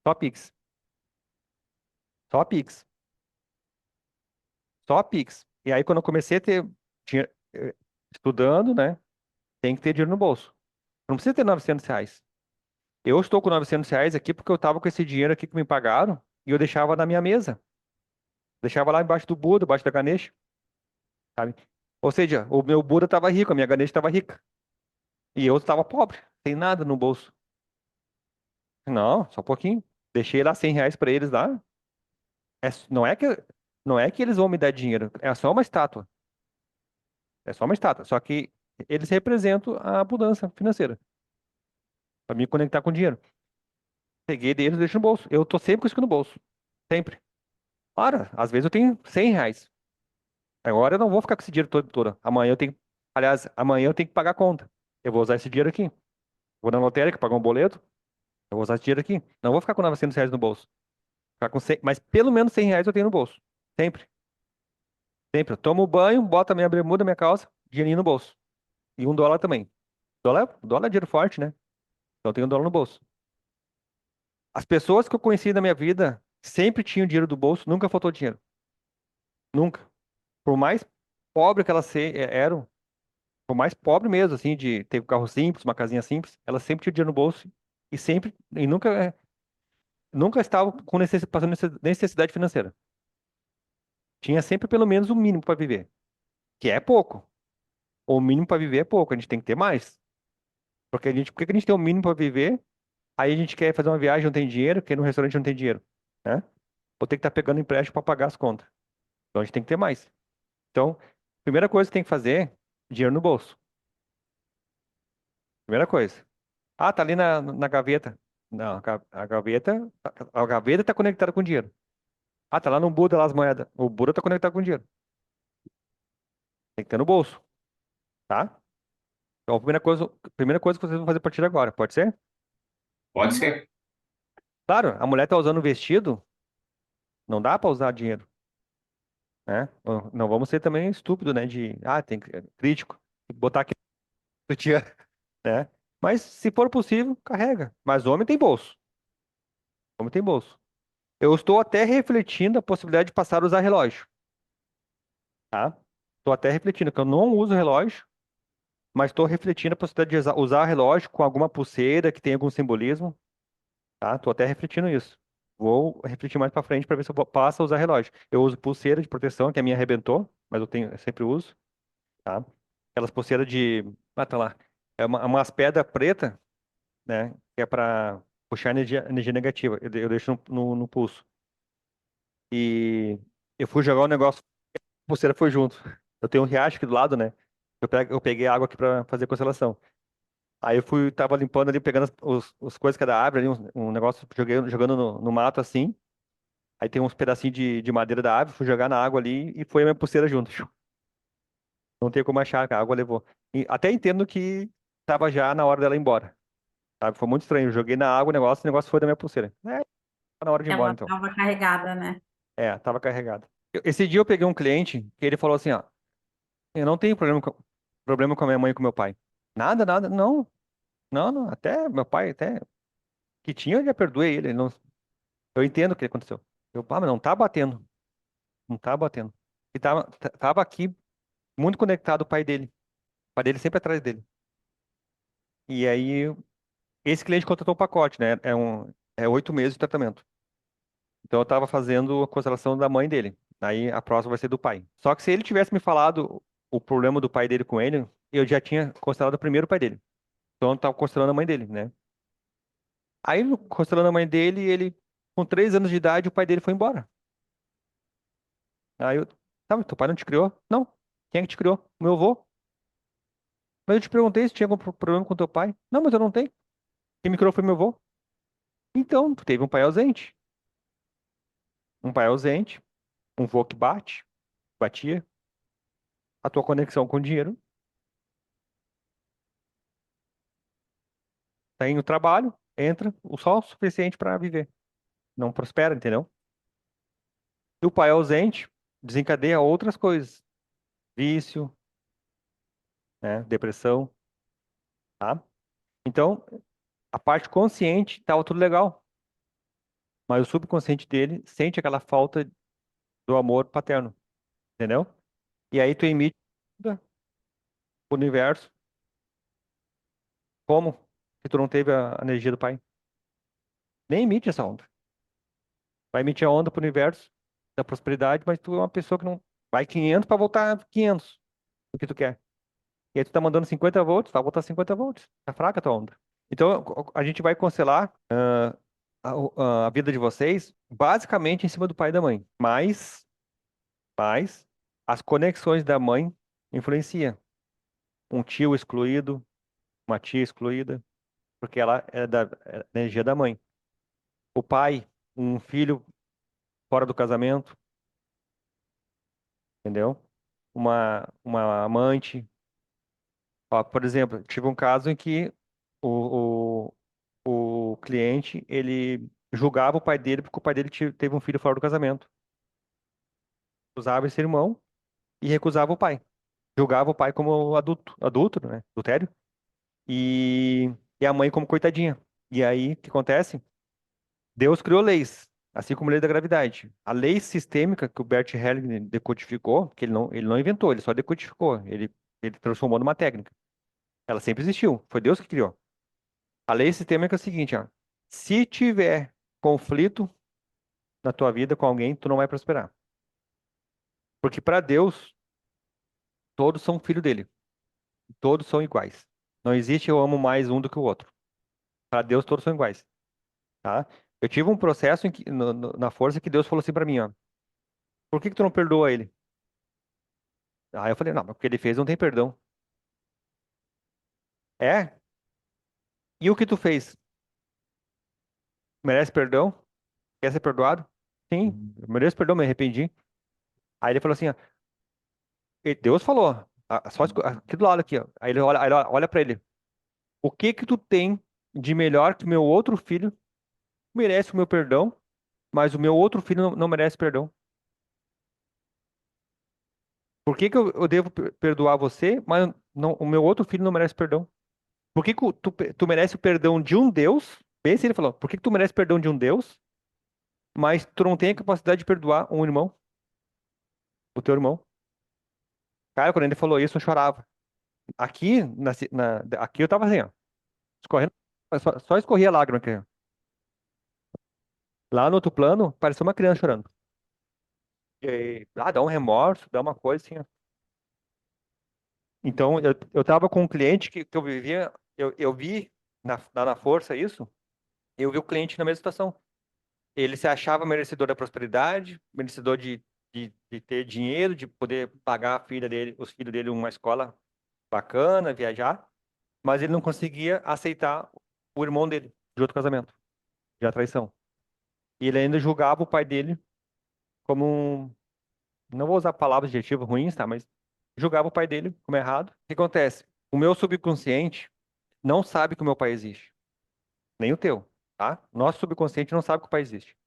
Só Pix. Só Pix. Só Pix. E aí, quando eu comecei a ter dinheiro, estudando, né? Tem que ter dinheiro no bolso. Não precisa ter R$ 900. Eu estou com R$ 900 aqui porque eu estava com esse dinheiro aqui que me pagaram e eu deixava na minha mesa. Deixava lá embaixo do Buda, embaixo da Ganesha, sabe? Ou seja, o meu Buda estava rico, a minha Ganesha estava rica. E eu estava pobre, sem nada no bolso. Não, só um pouquinho. Deixei lá R$ 100 para eles lá. Não é que eles vão me dar dinheiro, é só uma estátua. É só uma estátua. Só que eles representam a abundância financeira, para me conectar com dinheiro. Peguei deles e deixo no bolso. Eu tô sempre com isso aqui no bolso. Sempre. Ora, às vezes eu tenho R$ 100. Agora eu não vou ficar com esse dinheiro todo. Amanhã eu tenho. Aliás, amanhã eu tenho que pagar a conta. Eu vou usar esse dinheiro aqui. Vou na lotérica, pagar um boleto. Eu vou usar esse dinheiro aqui. Não vou ficar com R$ 900 no bolso. Ficar com 100, mas pelo menos R$ 100 eu tenho no bolso. Sempre. Sempre. Eu tomo banho, boto a minha bermuda, minha calça, dinheirinho no bolso. E US$ 1 também. Dólar é dinheiro forte, né? Então eu tenho US$ 1 no bolso. As pessoas que eu conheci na minha vida sempre tinham dinheiro do bolso, nunca faltou dinheiro. Nunca. Por mais pobre que elas eram, por mais pobre mesmo, assim, de ter um carro simples, uma casinha simples, elas sempre tinham dinheiro no bolso e sempre, e nunca estavam com passando necessidade financeira. Tinha sempre pelo menos o mínimo para viver, que é pouco. O mínimo para viver é pouco, a gente tem que ter mais. Por que que a gente tem o mínimo para viver? Aí a gente quer fazer uma viagem, não tem dinheiro, quer ir num restaurante, não tem dinheiro, né? Ou tem que estar pegando empréstimo para pagar as contas. Então a gente tem que ter mais. Então, primeira coisa que tem que fazer, dinheiro no bolso. Primeira coisa. Ah, tá ali na gaveta. Não, a gaveta tá conectada com dinheiro. Ah, tá lá no Buda, lá as moedas. O Buda tá conectado com dinheiro. Tem que ter no bolso, tá? Então, a primeira coisa que vocês vão fazer a partir de agora, pode ser? Pode Uhum. ser. Claro, a mulher tá usando vestido, não dá pra usar dinheiro, né? Não vamos ser também estúpido, né? Tem que, crítico, tem que botar aqui no dia, né? Mas se for possível, carrega. Mas homem tem bolso. Homem tem bolso. Eu estou até refletindo a possibilidade de passar a usar relógio, tá? Estou até refletindo que eu não uso relógio, mas estou refletindo a possibilidade de usar relógio com alguma pulseira que tenha algum simbolismo, tá? Estou até refletindo isso. Vou refletir mais para frente para ver se eu passo a usar relógio. Eu uso pulseira de proteção, que a minha arrebentou, mas eu sempre uso, tá? Aquelas pulseiras de, tá lá, umas pedras pretas, né? Que é para puxar energia negativa. Eu deixo no pulso. E eu fui jogar o negócio, a pulseira foi junto. Eu tenho um riacho aqui do lado, né? Eu peguei água aqui para fazer constelação. Aí tava limpando ali, pegando os coisas que é da árvore ali, um negócio, jogando no mato assim. Aí tem uns pedacinhos de madeira da árvore, fui jogar na água ali e foi a minha pulseira junto. Não tem como achar, a água levou. E até entendo que tava já na hora dela ir embora, sabe? Foi muito estranho. Eu joguei na água o negócio foi da minha pulseira. Tá na hora de ir embora Ela então. estava carregada, né? Tava carregado. Esse dia eu peguei um cliente que ele falou assim, ó, eu não tenho problema com a minha mãe e com meu pai. Nada, nada, não, não, não, até meu pai, até que tinha, eu já perdoei ele, não, eu entendo o que aconteceu. Mas não tá batendo, não tá batendo. E tava aqui muito conectado o pai dele. O pai dele sempre atrás dele. E aí, esse cliente contratou o pacote, né? É 8 meses de tratamento. Então eu tava fazendo a constelação da mãe dele. Aí a próxima vai ser do pai. Só que se ele tivesse me falado o problema do pai dele com ele, eu já tinha constelado primeiro o pai dele. Então eu tava constelando a mãe dele, né? Aí, constelando a mãe dele, ele, com 3 anos de idade, o pai dele foi embora. Aí eu, tá, mas teu pai não te criou? Não. Quem é que te criou? O meu avô. Mas eu te perguntei se tinha algum problema com teu pai. Não, mas eu não tenho. Quem me criou foi meu avô. Então, tu teve um pai ausente. Um pai ausente, um avô que batia. A tua conexão com o dinheiro tem o trabalho, entra só o suficiente para viver. Não prospera, entendeu? E o pai ausente desencadeia outras coisas. Vício, né? Depressão, tá? Então, a parte consciente tava tudo legal, mas o subconsciente dele sente aquela falta do amor paterno, entendeu? E aí tu emite para o universo como se tu não teve a energia do pai. Nem emite essa onda. Vai emitir a onda pro universo da prosperidade, mas tu é uma pessoa que não vai 500 para voltar 500 o que tu quer. E aí tu tá mandando 50 volts, vai voltar 50 volts. Tá fraca a tua onda. Então a gente vai cancelar a vida de vocês basicamente em cima do pai e da mãe. Mas as conexões da mãe influenciam. Um tio excluído, uma tia excluída, porque ela é da energia da mãe. O pai, um filho fora do casamento, entendeu? Uma amante. Ó, por exemplo, tive um caso em que o, o cliente, ele julgava o pai dele porque o pai dele teve um filho fora do casamento. Usava esse irmão e recusava o pai. Julgava o pai como adulto, né? Adultério. E, e a mãe como coitadinha. E aí, o que acontece? Deus criou leis, assim como a lei da gravidade. A lei sistêmica que o Bert Hellinger decodificou, que ele não inventou, ele só decodificou, ele transformou numa técnica. Ela sempre existiu, foi Deus que criou. A lei sistêmica é o seguinte, ó, se tiver conflito na tua vida com alguém, tu não vai prosperar. Porque para Deus, todos são filho dele, todos são iguais. Não existe eu amo mais um do que o outro. Para Deus, todos são iguais, tá? Eu tive um processo na força que Deus falou assim para mim, ó, por que que tu não perdoa ele? Aí eu falei, não, mas o que ele fez não tem perdão. É? E o que tu fez? Merece perdão? Quer ser perdoado? Sim, eu mereço perdão, me arrependi. Aí ele falou assim, ó, Deus falou, aqui do lado aqui, ó. Aí ele olha para ele, o que que tu tem de melhor que meu outro filho merece o meu perdão, mas o meu outro filho não merece perdão? Por que que eu devo perdoar você, mas o meu outro filho não merece perdão? Por que que tu merece o perdão de um Deus? Bem assim ele falou, por que que tu merece perdão de um Deus, mas tu não tem a capacidade de perdoar um irmão, o teu irmão? Cara, quando ele falou isso, eu chorava. Aqui, aqui eu tava assim, ó, escorrendo, só escorria lágrima aqui. Ó. Lá no outro plano, parecia uma criança chorando. E aí, dá um remorso, dá uma coisa assim, ó. Então, eu tava com um cliente que eu vivia, eu vi na força isso, eu vi o cliente na mesma situação. Ele se achava merecedor da prosperidade, merecedor de ter dinheiro, de poder pagar a filha dele, os filhos dele uma escola bacana, viajar, mas ele não conseguia aceitar o irmão dele de outro casamento, de traição. E ele ainda julgava o pai dele como não vou usar palavras adjetivas ruins, tá? Mas julgava o pai dele como errado. O que acontece? O meu subconsciente não sabe que o meu pai existe, nem o teu, tá? Nosso subconsciente não sabe que o pai existe.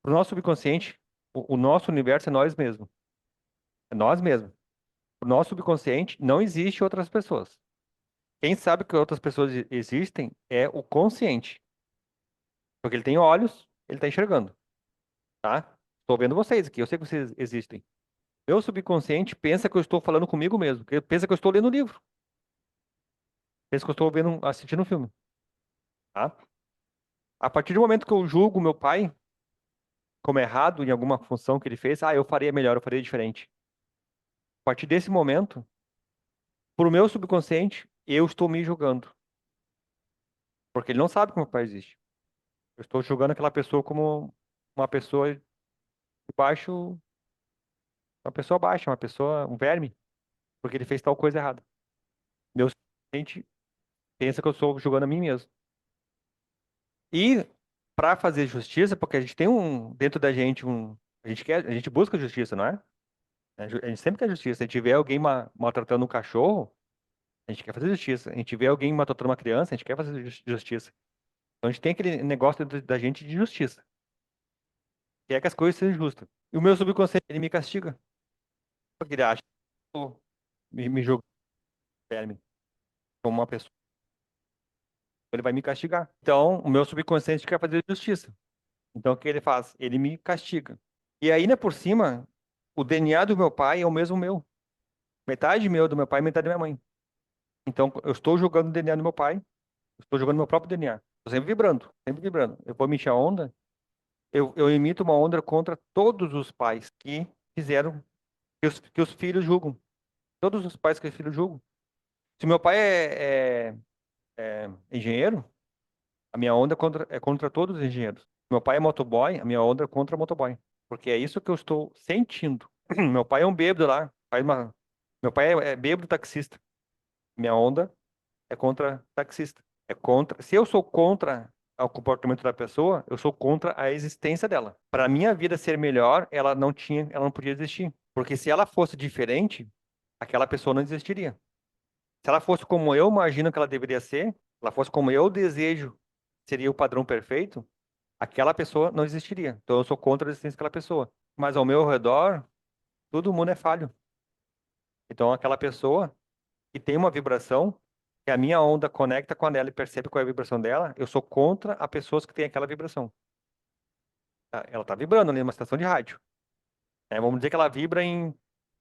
Pro nosso subconsciente, o nosso universo é nós mesmos. É nós mesmos. O nosso subconsciente não existe outras pessoas. Quem sabe que outras pessoas existem é o consciente. Porque ele tem olhos, ele está enxergando, tá? Estou vendo vocês aqui, eu sei que vocês existem. Meu subconsciente pensa que eu estou falando comigo mesmo, pensa que eu estou lendo um livro, pensa que eu estou vendo, assistindo um filme, tá? A partir do momento que eu julgo meu pai como errado em alguma função que ele fez, eu faria melhor, eu faria diferente. A partir desse momento, pro meu subconsciente, eu estou me julgando, porque ele não sabe que meu pai existe. Eu estou julgando aquela pessoa como uma pessoa de baixo, uma pessoa baixa, uma pessoa, um verme, porque ele fez tal coisa errada. Meu subconsciente pensa que eu estou julgando a mim mesmo. E para fazer justiça, porque a gente tem dentro da gente a gente busca justiça, não é? A gente sempre quer justiça. Se a gente vê alguém maltratando um cachorro, a gente quer fazer justiça. A gente vê alguém maltratando uma criança, a gente quer fazer justiça. Então a gente tem aquele negócio dentro da gente de justiça. Quer que as coisas sejam justas. E o meu subconsciente, ele me castiga. Porque ele acha que eu tô me jogando como uma pessoa. Ele vai me castigar. Então, o meu subconsciente quer fazer justiça. Então, o que ele faz? Ele me castiga. E ainda por cima, o DNA do meu pai é o mesmo meu. Metade meu do meu pai, metade da minha mãe. Então, eu estou jogando o DNA do meu pai, eu estou jogando meu próprio DNA. Estou sempre vibrando, sempre vibrando. Eu vou emitir a onda, eu emito uma onda contra todos os pais que fizeram, que os filhos julgam. Todos os pais que os filhos julgam. Se meu pai é engenheiro, a minha onda é contra todos os engenheiros. Se meu pai é motoboy, a minha onda é contra motoboy. Porque é isso que eu estou sentindo. Meu pai é um bêbado lá, meu pai é bêbado taxista. Minha onda é contra taxista. É contra. Se eu sou contra o comportamento da pessoa, eu sou contra a existência dela. Para minha vida ser melhor, ela não podia existir. Porque se ela fosse diferente, aquela pessoa não existiria. Se ela fosse como eu imagino que ela deveria ser, se ela fosse como eu desejo, seria o padrão perfeito, aquela pessoa não existiria. Então eu sou contra a existência daquela pessoa. Mas ao meu redor, todo mundo é falho. Então aquela pessoa que tem uma vibração, que a minha onda conecta com a dela e percebe qual é a vibração dela, eu sou contra as pessoas que têm aquela vibração. Tá? Ela tá vibrando ali numa estação de rádio. Vamos dizer que ela vibra em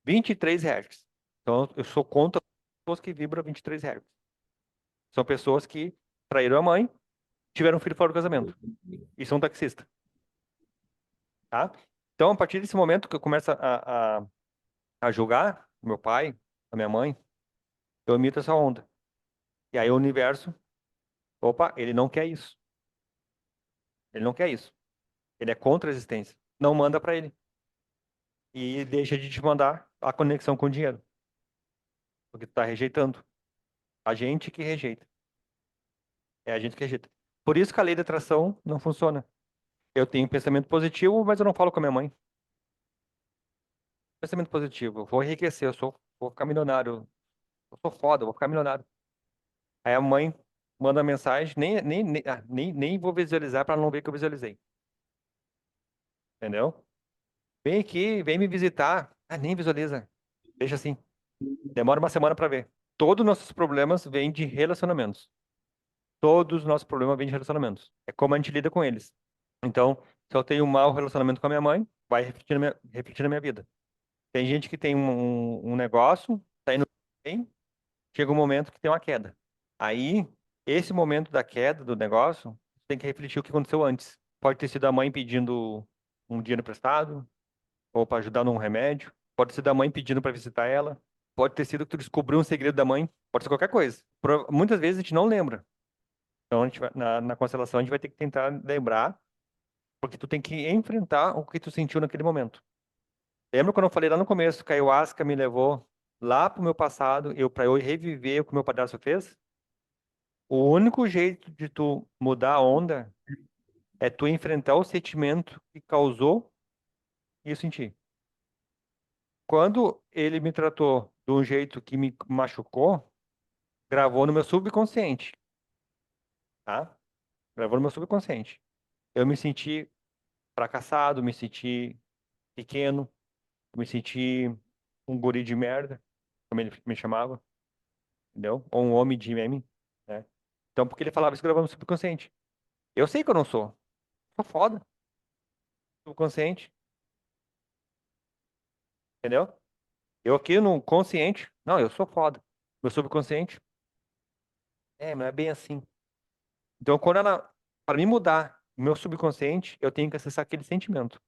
23 Hz. Então, eu sou contra pessoas que vibram 23 Hz. São pessoas que traíram a mãe, tiveram um filho fora do casamento. E são taxistas, tá? Então, a partir desse momento que eu começo a julgar o meu pai, a minha mãe, eu imito essa onda. E aí o universo, opa, ele não quer isso. Ele não quer isso. Ele é contra a existência. Não manda para ele. E deixa de te mandar a conexão com o dinheiro. Porque tu tá rejeitando. A gente que rejeita. É a gente que rejeita. Por isso que a lei da atração não funciona. Eu tenho pensamento positivo, mas eu não falo com a minha mãe. Pensamento positivo. Eu vou enriquecer, vou ficar milionário. Eu sou foda, eu vou ficar milionário. Aí a mãe manda mensagem, nem vou visualizar para não ver que eu visualizei. Entendeu? Vem aqui, vem me visitar. Ah, nem visualiza. Deixa assim. Demora uma semana para ver. Todos os nossos problemas vêm de relacionamentos. Todos os nossos problemas vêm de relacionamentos. É como a gente lida com eles. Então, se eu tenho um mau relacionamento com a minha mãe, vai refletir na minha vida. Tem gente que tem um negócio, tá indo bem, chega um momento que tem uma queda. Aí, esse momento da queda do negócio, tem que refletir o que aconteceu antes. Pode ter sido a mãe pedindo um dinheiro emprestado, ou para ajudar num remédio. Pode ser da mãe pedindo para visitar ela. Pode ter sido que tu descobriu um segredo da mãe. Pode ser qualquer coisa. Muitas vezes a gente não lembra. Então, na constelação, a gente vai ter que tentar lembrar, porque tu tem que enfrentar o que tu sentiu naquele momento. Lembra quando eu falei lá no começo que a ayahuasca me levou lá pro meu passado, para eu reviver o que meu padrasto fez? O único jeito de tu mudar a onda é tu enfrentar o sentimento que causou isso em ti. Quando ele me tratou de um jeito que me machucou, gravou no meu subconsciente, tá? Gravou no meu subconsciente. Eu me senti fracassado, me senti pequeno, me senti um guri de merda, como ele me chamava, entendeu? Ou um homem de meme, né? Então, porque ele falava isso gravando no subconsciente. Eu sei que eu não sou. Sou foda. Subconsciente, entendeu? Eu aqui no consciente, não, eu sou foda. Meu subconsciente, mas é bem assim. Então, para mim mudar o meu subconsciente, eu tenho que acessar aquele sentimento.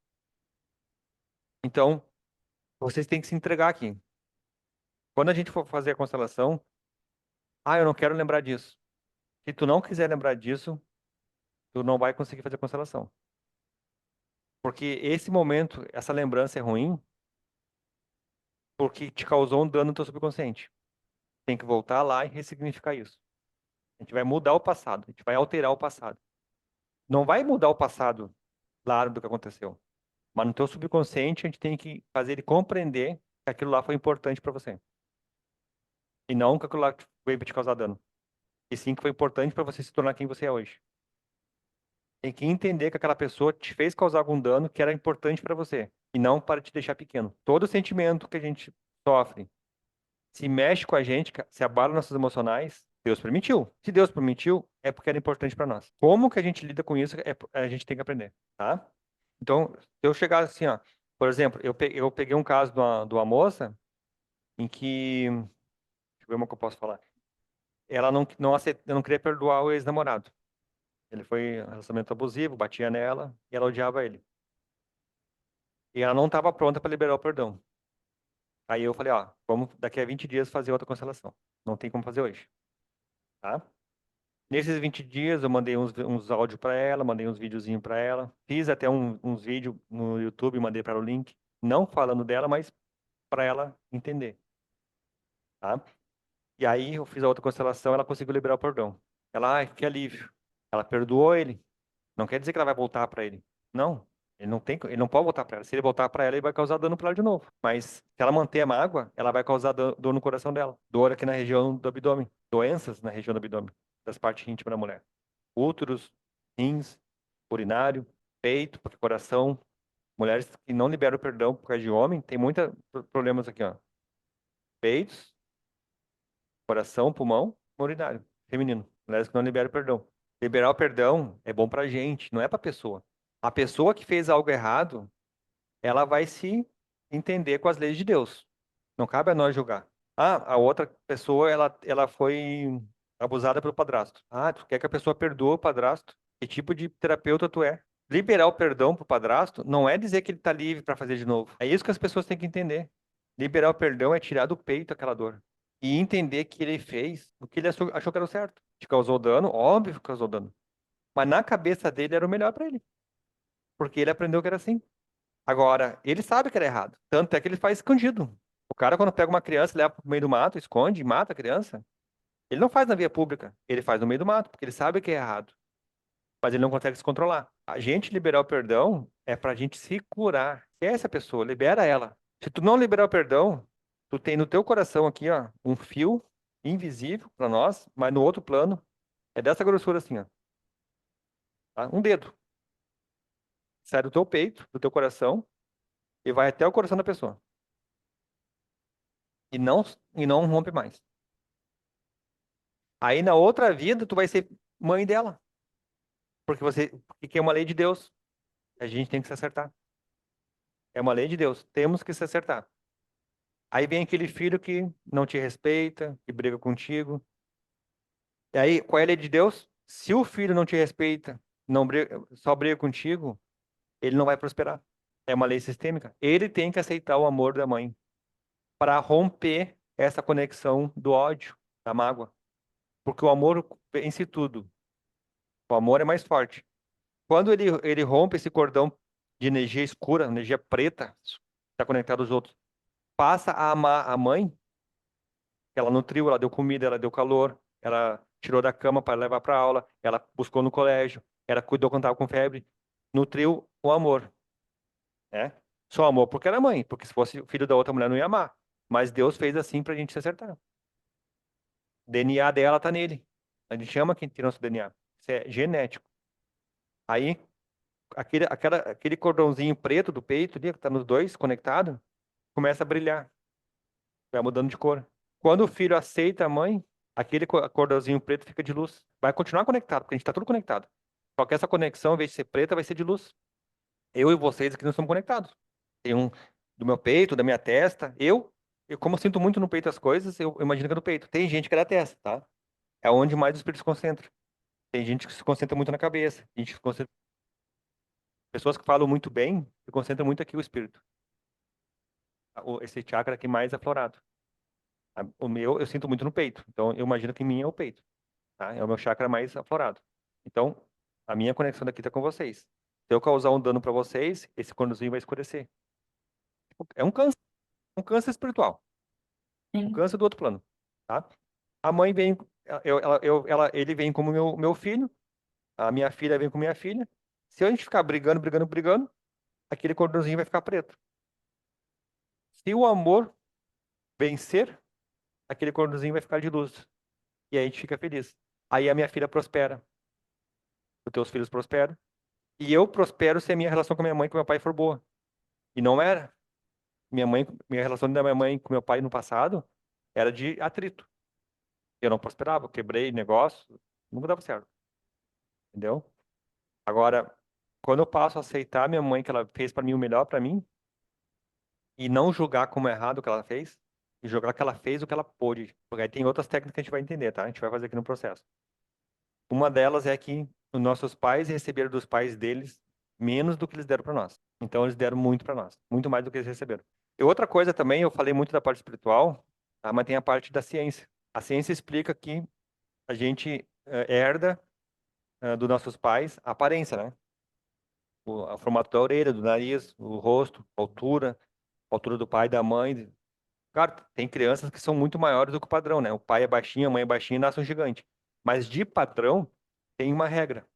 Então, vocês têm que se entregar aqui. Quando a gente for fazer a constelação, eu não quero lembrar disso. Se tu não quiser lembrar disso, tu não vai conseguir fazer a constelação. Porque esse momento, essa lembrança é ruim, porque te causou um dano no teu subconsciente. Tem que voltar lá e ressignificar isso. A gente vai mudar o passado, a gente vai alterar o passado. Não vai mudar o passado, claro, do que aconteceu. Mas no teu subconsciente, a gente tem que fazer ele compreender que aquilo lá foi importante para você. E não que aquilo lá veio pra te causar dano. E sim que foi importante para você se tornar quem você é hoje. Tem que entender que aquela pessoa te fez causar algum dano que era importante para você. E não para te deixar pequeno. Todo sentimento que a gente sofre, se mexe com a gente, se abala nossos emocionais, Deus permitiu. Se Deus permitiu, é porque era importante para nós. Como que a gente lida com isso, a gente tem que aprender, tá? Então, se eu chegar assim, ó, por exemplo, eu peguei um caso de uma moça em que, deixa eu ver como que eu posso falar. Ela não queria perdoar o ex-namorado. Ele foi um relacionamento abusivo, batia nela e ela odiava ele. E ela não estava pronta para liberar o perdão. Aí eu falei, vamos daqui a 20 dias fazer outra constelação. Não tem como fazer hoje, tá? Nesses 20 dias eu mandei uns áudios para ela, mandei uns videozinhos para ela, fiz até uns vídeos no YouTube, mandei para o link, não falando dela, mas para ela entender, tá? E aí eu fiz a outra constelação, ela conseguiu liberar o perdão. Ela, ai, que alívio. Ela perdoou ele. Não quer dizer que ela vai voltar para ele. Não. Ele não pode voltar para ela. Se ele voltar para ela, ele vai causar dano para ela de novo. Mas se ela manter a mágoa, ela vai causar dor no coração dela. Dor aqui na região do abdômen. Doenças na região do abdômen, das partes íntimas da mulher. Úteros, rins, urinário, peito, porque coração. Mulheres que não liberam perdão por causa de homem, tem muitos problemas aqui, ó. Peitos, coração, pulmão, urinário, feminino. Mulheres que não liberam perdão. Liberar o perdão é bom pra gente, não é pra pessoa. A pessoa que fez algo errado, ela vai se entender com as leis de Deus. Não cabe a nós julgar. Ah, a outra pessoa, ela foi abusada pelo padrasto. Ah, tu quer que a pessoa perdoe o padrasto? Que tipo de terapeuta tu é? Liberar o perdão pro padrasto não é dizer que ele está livre para fazer de novo. É isso que as pessoas têm que entender. Liberar o perdão é tirar do peito aquela dor. E entender que ele fez o que ele achou que era o certo. Te causou dano, óbvio que causou dano. Mas na cabeça dele era o melhor para ele. Porque ele aprendeu que era assim. Agora, ele sabe que era errado. Tanto é que ele faz escondido. O cara, quando pega uma criança, leva pro meio do mato, esconde, mata a criança. Ele não faz na via pública. Ele faz no meio do mato, porque ele sabe que é errado. Mas ele não consegue se controlar. A gente liberar o perdão é pra gente se curar. Se é essa pessoa, libera ela. Se tu não liberar o perdão, tu tem no teu coração aqui, ó, um fio invisível pra nós, mas no outro plano é dessa grossura assim, ó. Tá? Um dedo. Sai do teu peito, do teu coração e vai até o coração da pessoa. E não rompe mais. Aí na outra vida tu vai ser mãe dela, porque é uma lei de Deus. A gente tem que se acertar. É uma lei de Deus. Temos que se acertar. Aí vem aquele filho que não te respeita, que briga contigo. E aí, qual é a lei de Deus? Se o filho não te respeita, não briga, só briga contigo, ele não vai prosperar. É uma lei sistêmica. Ele tem que aceitar o amor da mãe para romper essa conexão do ódio, da mágoa. Porque o amor vence tudo. O amor é mais forte. Quando ele rompe esse cordão de energia escura, energia preta, está conectado aos outros, passa a amar a mãe, ela nutriu, ela deu comida, ela deu calor, ela tirou da cama para levar para aula, ela buscou no colégio, ela cuidou quando estava com febre, nutriu o amor, né? Só amor porque era mãe, porque se fosse filho da outra mulher não ia amar. Mas Deus fez assim para a gente se acertar. O DNA dela tá nele. A gente chama quem tem nosso DNA. Isso é genético. Aí aquele cordãozinho preto do peito ali, que tá nos dois conectado, começa a brilhar, vai mudando de cor. Quando o filho aceita a mãe, aquele cordãozinho preto fica de luz. Vai continuar conectado, porque a gente tá tudo conectado. Só que essa conexão, em vez de ser preta, vai ser de luz. Eu e vocês aqui não somos conectados. Tem um do meu peito, da minha testa. Eu como sinto muito no peito as coisas, eu imagino que é no peito. Tem gente que é da testa, tá? É onde mais o espírito se concentra. Tem gente que se concentra muito na cabeça. Gente que se concentra... Pessoas que falam muito bem, se concentram muito aqui o espírito. Esse chakra aqui mais aflorado. O meu, eu sinto muito no peito. Então, eu imagino que em mim é o peito, tá? É o meu chakra mais aflorado. Então, a minha conexão daqui está com vocês. Se eu causar um dano para vocês, esse cornozinho vai escurecer. É um câncer espiritual. Um Sim. câncer do outro plano, tá? A mãe vem, ele vem como meu filho, a minha filha vem como minha filha. Se a gente ficar brigando, brigando, brigando, aquele cordãozinho vai ficar preto. Se o amor vencer, aquele cordãozinho vai ficar de luz. E aí a gente fica feliz. Aí a minha filha prospera, os teus filhos prosperam. E eu prospero se a minha relação com a minha mãe e com meu pai for boa. E não era. Minha relação da minha mãe com meu pai no passado era de atrito. Eu não prosperava, eu quebrei negócio, nunca dava certo. Entendeu? Agora, quando eu passo a aceitar minha mãe, que ela fez para mim o melhor para mim, e não julgar como errado o que ela fez, e julgar que ela fez o que ela pôde. Porque aí tem outras técnicas que a gente vai entender, tá? A gente vai fazer aqui no processo. Uma delas é que os nossos pais receberam dos pais deles menos do que eles deram para nós. Então eles deram muito para nós, muito mais do que eles receberam. E outra coisa também, eu falei muito da parte espiritual, tá? Mas tem a parte da ciência. A ciência explica que a gente herda dos nossos pais a aparência, né? O formato da orelha, do nariz, o rosto, a altura do pai, da mãe. Claro, tem crianças que são muito maiores do que o padrão, né? O pai é baixinho, a mãe é baixinha e nasce um gigante. Mas de padrão, tem uma regra.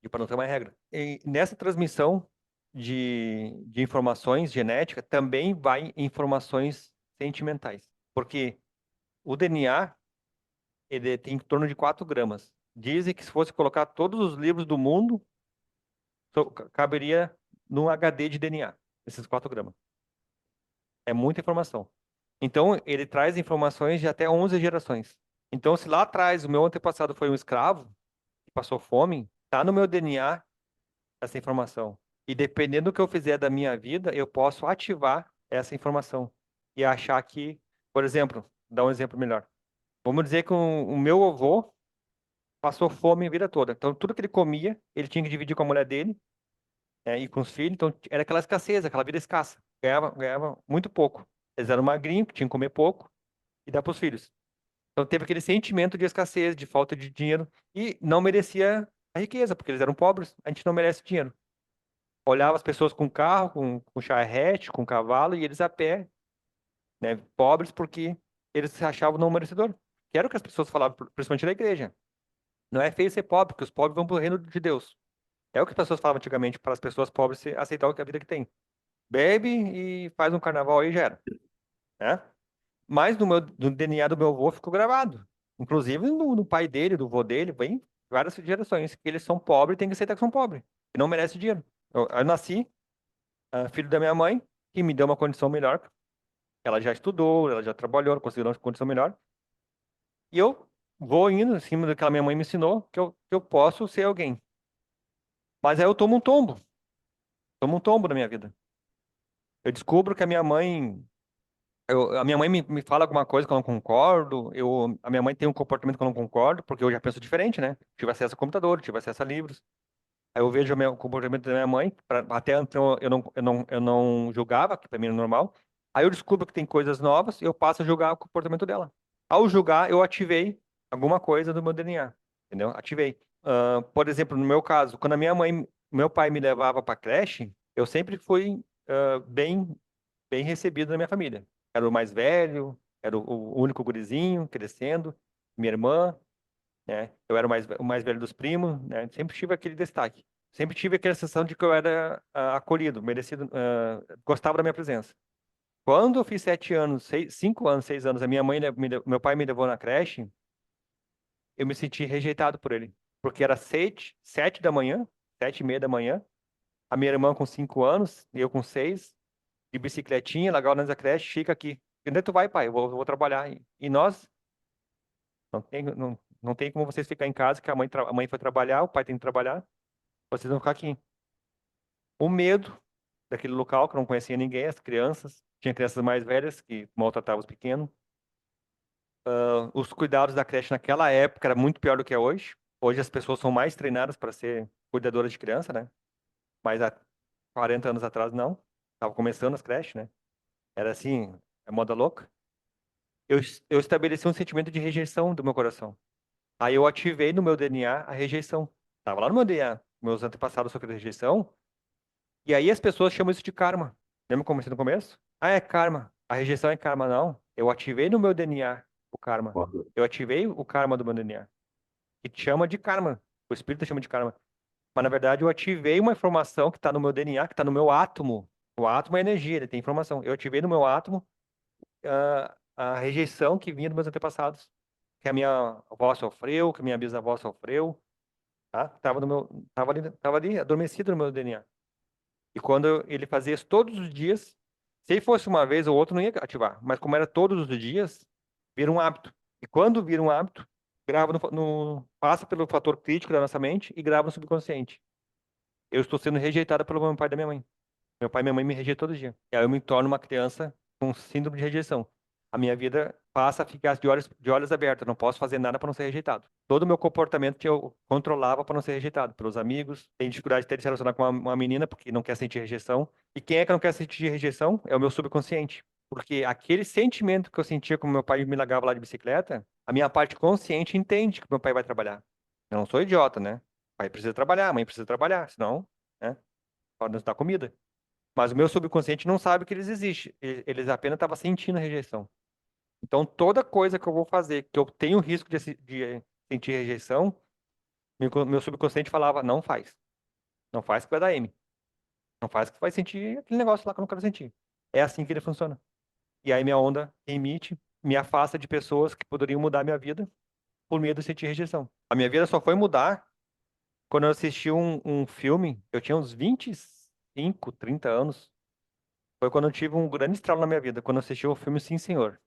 De padrão tem uma regra. E nessa transmissão de informações genética, também vai informações sentimentais. Porque o DNA, ele tem em torno de 4 gramas. Dizem que se fosse colocar todos os livros do mundo, caberia num HD de DNA, esses 4 gramas. É muita informação. Então, ele traz informações de até 11 gerações. Então, se lá atrás o meu antepassado foi um escravo, que passou fome, tá no meu DNA essa informação. E dependendo do que eu fizer da minha vida, eu posso ativar essa informação e achar que, por exemplo, dar um exemplo melhor. Vamos dizer que o meu avô passou fome a vida toda. Então, tudo que ele comia, ele tinha que dividir com a mulher dele, e com os filhos. Então, era aquela escassez, aquela vida escassa. Ganhava muito pouco. Eles eram magrinhos, que tinham que comer pouco e dar para os filhos. Então, teve aquele sentimento de escassez, de falta de dinheiro e não merecia a riqueza, porque eles eram pobres. A gente não merece dinheiro. Olhava as pessoas com carro, com charrete, com cavalo e eles a pé, né, pobres, porque eles se achavam não merecedor. Que era o que as pessoas falavam, principalmente na igreja. Não é feio ser pobre, porque os pobres vão para o reino de Deus. É o que as pessoas falavam antigamente para as pessoas pobres aceitar a vida que tem. Bebe e faz um carnaval aí já era, né? Mas no DNA do meu avô ficou gravado. Inclusive no pai dele, do avô dele, vem várias gerações que eles são pobres e tem que aceitar que são pobres, que não merecem dinheiro. Eu nasci, filho da minha mãe, que me deu uma condição melhor. Ela já estudou, ela já trabalhou, ela conseguiu uma condição melhor. E eu vou indo em cima do que a minha mãe me ensinou, que eu posso ser alguém. Mas aí eu tomo um tombo na minha vida. Eu descubro que a minha mãe a minha mãe me fala alguma coisa que eu não concordo, a minha mãe tem um comportamento que eu não concordo, porque eu já penso diferente, né? Tive acesso a computador, tive acesso a livros. Aí eu vejo o comportamento da minha mãe, até então eu não julgava, que para mim era normal. Aí eu descubro que tem coisas novas e eu passo a julgar o comportamento dela. Ao julgar, eu ativei alguma coisa do meu DNA, entendeu? Ativei. Por exemplo, no meu caso, quando meu pai me levava para creche, eu sempre fui bem recebido na minha família. Era o mais velho, era o único gurizinho crescendo, minha irmã, né? Eu era o mais velho dos primos, né? Sempre tive aquele destaque. Sempre tive aquela sensação de que eu era acolhido, merecido, gostava da minha presença. Quando eu fiz 7 anos, 5 anos, 6 anos, a minha mãe, meu pai me levou na creche, eu me senti rejeitado por ele. Porque era 7 da manhã, 7:30 da manhã, a minha irmã com 5 anos, e eu com 6, de bicicletinha, largar nós da creche, fica aqui. E onde é que tu vai, pai? Eu vou trabalhar. E nós, não tem como vocês ficar em casa, que a mãe foi trabalhar, o pai tem que trabalhar, vocês vão ficar aqui. O medo daquele local, que eu não conhecia ninguém, as crianças, tinha crianças mais velhas que maltratavam os pequenos. Os cuidados da creche naquela época era muito pior do que é hoje. Hoje as pessoas são mais treinadas para ser cuidadoras de criança, né? Mas há 40 anos atrás, não. Tava começando as creches, né? Era assim, é moda louca. Eu estabeleci um sentimento de rejeição do meu coração. Aí eu ativei no meu DNA a rejeição. Tava lá no meu DNA. Meus antepassados sofreram rejeição. E aí as pessoas chamam isso de karma. Lembra como eu comecei no começo? Ah, é karma. A rejeição é karma, não. Eu ativei no meu DNA o karma. Eu ativei o karma do meu DNA. Que chama de karma. O espírito chama de karma. Mas na verdade eu ativei uma informação que está no meu DNA, que está no meu átomo. O átomo é energia, ele tem informação. Eu ativei no meu átomo a rejeição que vinha dos meus antepassados, que a minha avó sofreu, que a minha bisavó sofreu, tá? Tava ali adormecido no meu DNA. E quando ele fazia isso todos os dias, se fosse uma vez ou outra, não ia ativar, mas como era todos os dias, vira um hábito. E quando vira um hábito, grava passa pelo fator crítico da nossa mente e grava no subconsciente. Eu estou sendo rejeitado pelo meu pai e da minha mãe. Meu pai e minha mãe me rejeitam todo dia. E aí eu me torno uma criança com síndrome de rejeição. A minha vida passa a ficar de olhos abertos. Eu não posso fazer nada para não ser rejeitado. Todo o meu comportamento eu controlava para não ser rejeitado pelos amigos. Tenho dificuldade de ter de se relacionar com uma menina porque não quer sentir rejeição. E quem é que não quer sentir rejeição? É o meu subconsciente. Porque aquele sentimento que eu sentia quando meu pai me largava lá de bicicleta, a minha parte consciente entende que meu pai vai trabalhar. Eu não sou idiota, né? O pai precisa trabalhar, a mãe precisa trabalhar, senão, né, pode nos dar comida. Mas o meu subconsciente não sabe que eles existem. Eles apenas estavam sentindo a rejeição. Então, toda coisa que eu vou fazer, que eu tenho risco de sentir rejeição, meu subconsciente falava, não faz. Não faz que vai dar M. Não faz que vai sentir aquele negócio lá que eu não quero sentir. É assim que ele funciona. E aí minha onda emite, me afasta de pessoas que poderiam mudar a minha vida por medo de sentir rejeição. A minha vida só foi mudar quando eu assisti um filme, eu tinha uns 25, 30 anos. Foi quando eu tive um grande estralo na minha vida, quando eu assisti o filme Sim, Senhor,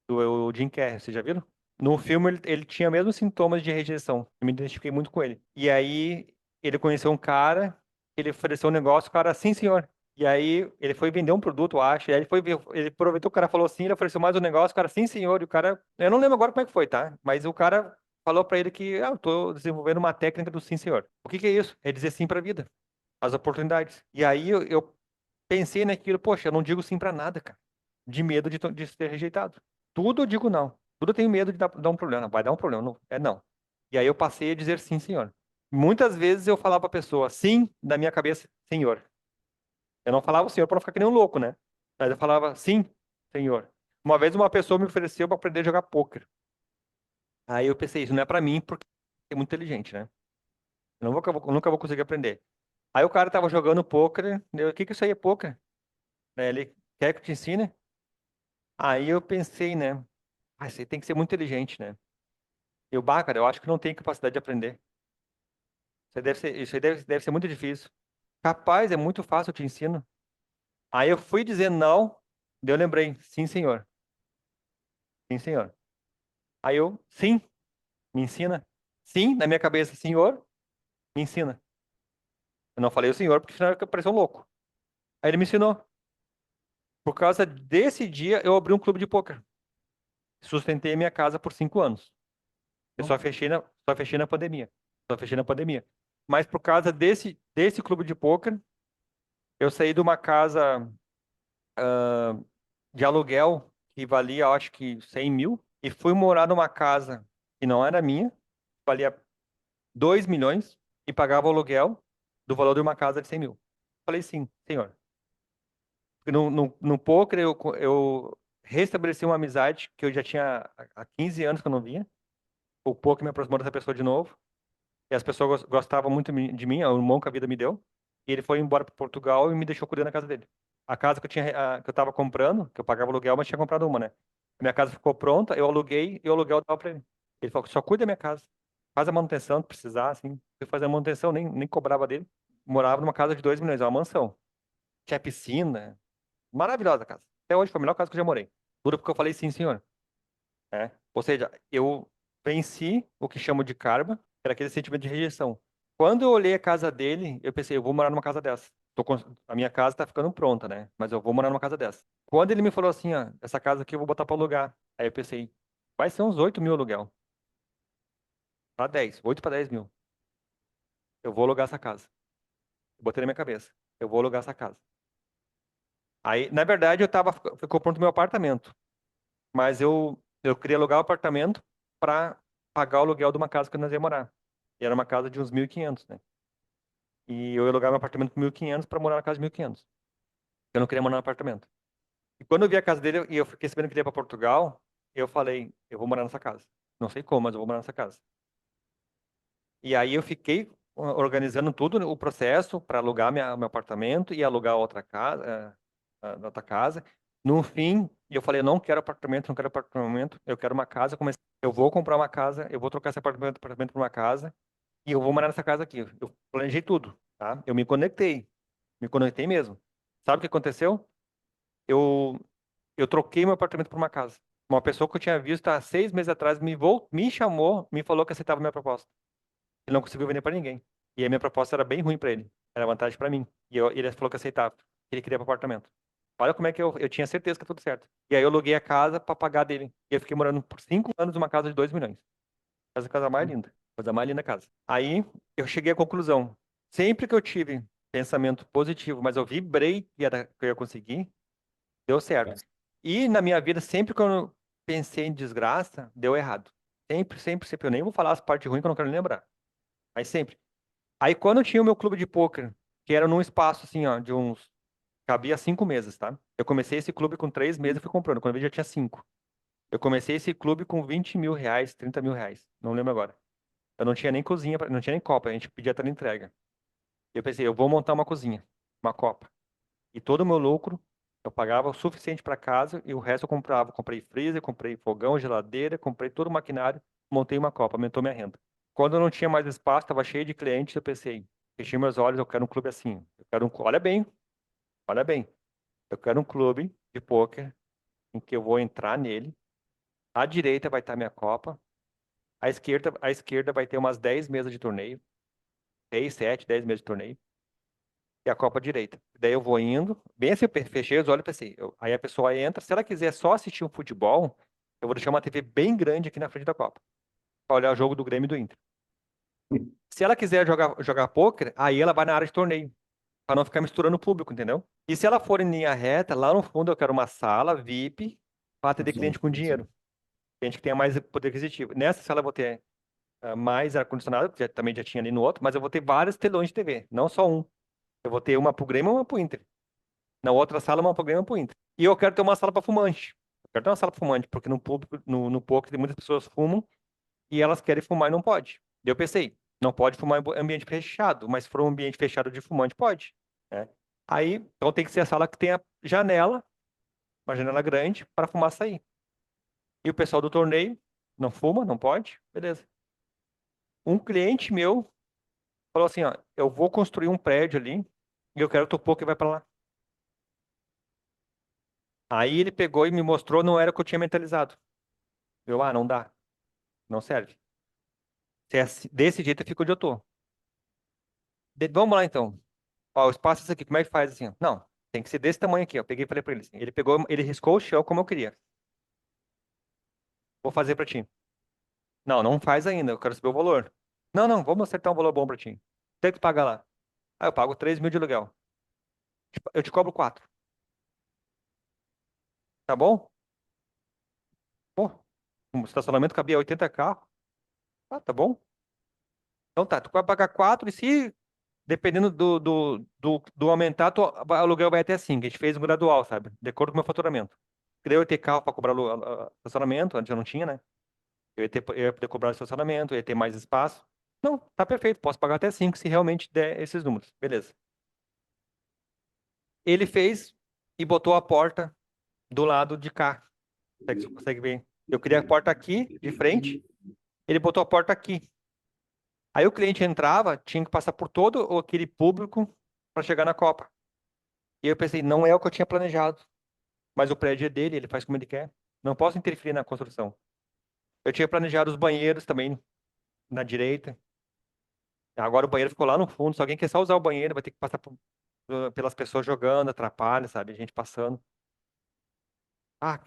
do Jim Carrey, vocês já viram? No filme ele tinha mesmos sintomas de rejeição, eu me identifiquei muito com ele. E aí ele conheceu um cara, ele ofereceu um negócio, o cara, sim, senhor. E aí ele foi vender um produto, eu acho. E aí ele aproveitou, o cara falou sim, ele ofereceu mais um negócio, o cara, sim, senhor. E o cara, eu não lembro agora como é que foi, tá? Mas o cara falou pra ele que, eu tô desenvolvendo uma técnica do sim, senhor. O que que é isso? É dizer sim pra vida, as oportunidades. E aí eu pensei naquilo, poxa, eu não digo sim pra nada, cara. De medo de ser rejeitado. Tudo eu digo não. Tudo eu tenho medo de dar um problema. Vai dar um problema. Não, é não. E aí eu passei a dizer sim, senhor. Muitas vezes eu falava pra pessoa, sim, na minha cabeça, senhor. Eu não falava o senhor para não ficar que nem um louco, né? Mas eu falava, sim, senhor. Uma vez uma pessoa me ofereceu para aprender a jogar pôquer. Aí eu pensei, isso não é para mim, porque é muito inteligente, né? Eu nunca vou conseguir aprender. Aí o cara tava jogando pôquer, o que que isso aí é pôquer? Ele quer que eu te ensine? Aí eu pensei, né? Ah, você tem que ser muito inteligente, né? Cara, eu acho que não tem capacidade de aprender. Isso aí deve ser muito difícil. Capaz, é muito fácil, eu te ensino. Aí eu fui dizer não, daí eu lembrei, sim, senhor. Sim, senhor. Aí eu, sim, me ensina. Sim, na minha cabeça, senhor, me ensina. Eu não falei o senhor, porque senão eu parecia um louco. Aí ele me ensinou. Por causa desse dia, eu abri um clube de pôquer. Sustentei a minha casa por 5 anos. Eu só fechei na pandemia. Só fechei na pandemia. Mas por causa desse clube de pôquer, eu saí de uma casa de aluguel que valia, eu acho que 100 mil, e fui morar numa casa que não era minha, valia 2 milhões, e pagava o aluguel do valor de uma casa de 100 mil. Falei, sim, senhor. No poker, eu restabeleci uma amizade que eu já tinha há 15 anos que eu não via. O poker me aproximou dessa pessoa de novo. E as pessoas gostavam muito de mim, é o irmão que a vida me deu. E ele foi embora para Portugal e me deixou cuidando da casa dele. A casa que eu tava comprando, que eu pagava aluguel, mas tinha comprado uma, né? A minha casa ficou pronta, eu aluguei e o aluguel eu dava para ele. Ele falou, só cuida da minha casa. Faz a manutenção, se precisar, assim. Eu fazia a manutenção, nem cobrava dele. Morava numa casa de 2 milhões, é uma mansão. Tinha piscina, maravilhosa a casa. Até hoje foi a melhor casa que eu já morei. Tudo porque eu falei sim, senhor. É. Ou seja, eu venci o que chamo de karma, que era aquele sentimento de rejeição. Quando eu olhei a casa dele, eu pensei, eu vou morar numa casa dessa. A minha casa tá ficando pronta, né? Mas eu vou morar numa casa dessa. Quando ele me falou assim, ó, essa casa aqui eu vou botar para alugar. Aí eu pensei, vai ser uns 8 mil aluguel. Para 10, 8 para 10 mil. Eu vou alugar essa casa. Eu botei na minha cabeça. Eu vou alugar essa casa. Aí, na verdade, ficou pronto meu apartamento. Mas eu queria alugar o apartamento para pagar o aluguel de uma casa que nós ia morar. E era uma casa de uns 1.500, né? E eu ia alugar meu apartamento por 1.500 para morar na casa de 1.500. Eu não queria morar no apartamento. E quando eu vi a casa dele e eu fiquei sabendo que ele ia para Portugal, eu falei, eu vou morar nessa casa. Não sei como, mas eu vou morar nessa casa. E aí eu fiquei organizando tudo o processo para alugar meu apartamento e alugar outra casa, outra casa. No fim, eu falei, eu não quero apartamento, não quero apartamento, eu quero uma casa. Eu vou comprar uma casa, eu vou trocar esse apartamento por uma casa e eu vou morar nessa casa aqui. Eu planejei tudo, tá? Eu me conectei mesmo. Sabe o que aconteceu? Eu, eu troquei meu apartamento por uma casa. Uma pessoa que eu tinha visto há 6 meses atrás me chamou, me falou que aceitava minha proposta. Ele não conseguiu vender para ninguém. E a minha proposta era bem ruim para ele. Era vantagem para mim. E ele falou que aceitava. Que ele queria para apartamento. Olha como é que eu tinha certeza que ia tudo certo. E aí eu aluguei a casa para pagar dele. E eu fiquei morando por 5 anos numa casa de 2 milhões. Essa casa mais linda. Coisa mais linda a casa. Aí eu cheguei à conclusão. Sempre que eu tive pensamento positivo, mas eu vibrei que eu ia conseguir, deu certo. E na minha vida, sempre que eu pensei em desgraça, deu errado. Sempre, sempre, sempre. Eu nem vou falar as partes ruins que eu não quero nem lembrar. Mas sempre. Aí quando eu tinha o meu clube de pôquer, que era num espaço assim, ó, de uns. Cabia 5 mesas, tá? Eu comecei esse clube com 3 mesas e fui comprando. Quando eu vi já tinha 5. Eu comecei esse clube com 20 mil reais, 30 mil reais. Não lembro agora. Eu não tinha nem cozinha, não tinha nem copa. A gente pedia até entrega. Eu pensei, eu vou montar uma cozinha, uma copa. E todo o meu lucro, eu pagava o suficiente para casa e o resto eu comprava. Comprei freezer, comprei fogão, geladeira, comprei todo o maquinário, montei uma copa, aumentou minha renda. Quando eu não tinha mais espaço, estava cheio de clientes, eu pensei, fechei meus olhos, eu quero um clube assim. Olha bem, eu quero um clube de pôquer em que eu vou entrar nele. À direita vai estar minha copa, à esquerda vai ter umas 10 mesas de torneio. 6, 7, 10 meses de torneio. E a Copa direita. Daí eu vou indo, bem assim, eu fechei os olhos e pensei. Aí a pessoa entra, se ela quiser só assistir um futebol, eu vou deixar uma TV bem grande aqui na frente da Copa, pra olhar o jogo do Grêmio e do Inter. Se ela quiser jogar pôquer, aí ela vai na área de torneio, pra não ficar misturando o público, entendeu? E se ela for em linha reta, lá no fundo eu quero uma sala VIP para atender cliente com dinheiro. Cliente que tenha mais poder aquisitivo. Nessa sala eu vou ter mais ar-condicionado, que também já tinha ali no outro, mas eu vou ter vários telões de TV, não só um. Eu vou ter uma pro Grêmio e uma pro Inter. Na outra sala, uma pro Grêmio e uma pro Inter. E eu quero ter uma sala para fumante. Eu quero ter uma sala para fumante, porque no público, no poker, muitas pessoas fumam e elas querem fumar e não pode. Daí eu pensei, não pode fumar em ambiente fechado, mas se for um ambiente fechado de fumante, pode, né? Aí, então tem que ser a sala que tenha janela, uma janela grande, para fumar sair. E o pessoal do torneio não fuma, não pode, beleza. Um cliente meu falou assim, ó, eu vou construir um prédio ali e eu quero que o poker vai para lá. Aí ele pegou e me mostrou, não era o que eu tinha mentalizado. Não dá, não serve. Se é desse jeito, eu fico onde eu tô. Vamos lá então. Ó, o espaço é esse aqui, como é que faz assim? Ó? Não, tem que ser desse tamanho aqui. Ó. Eu peguei e falei pra ele assim. Ele pegou, ele riscou o chão como eu queria. Vou fazer pra ti. Não, não faz ainda, eu quero saber o valor. Não, não, vamos acertar um valor bom pra ti. Tem que pagar lá. Ah, eu pago 3 mil de aluguel. Eu te cobro 4. Tá bom? Pô, um estacionamento cabia 80 carros. Ah, tá bom? Então tá, tu vai pagar 4 e se dependendo do aumentar, o aluguel vai até 5. A gente fez um gradual, sabe? De acordo com o meu faturamento. Daí eu ia ter carro para cobrar estacionamento, antes eu não tinha, né? Eu ia poder cobrar estacionamento, eu ia ter mais espaço. Não, tá perfeito, posso pagar até 5 se realmente der esses números. Beleza. Ele fez e botou a porta do lado de cá. Você consegue ver? Eu queria a porta aqui, de frente, ele botou a porta aqui. Aí o cliente entrava, tinha que passar por todo aquele público para chegar na Copa. E eu pensei, não é o que eu tinha planejado. Mas o prédio é dele, ele faz como ele quer. Não posso interferir na construção. Eu tinha planejado os banheiros também na direita. Agora o banheiro ficou lá no fundo. Se alguém quer só usar o banheiro, vai ter que passar pelas pessoas jogando, atrapalha, sabe? A gente passando. Ah,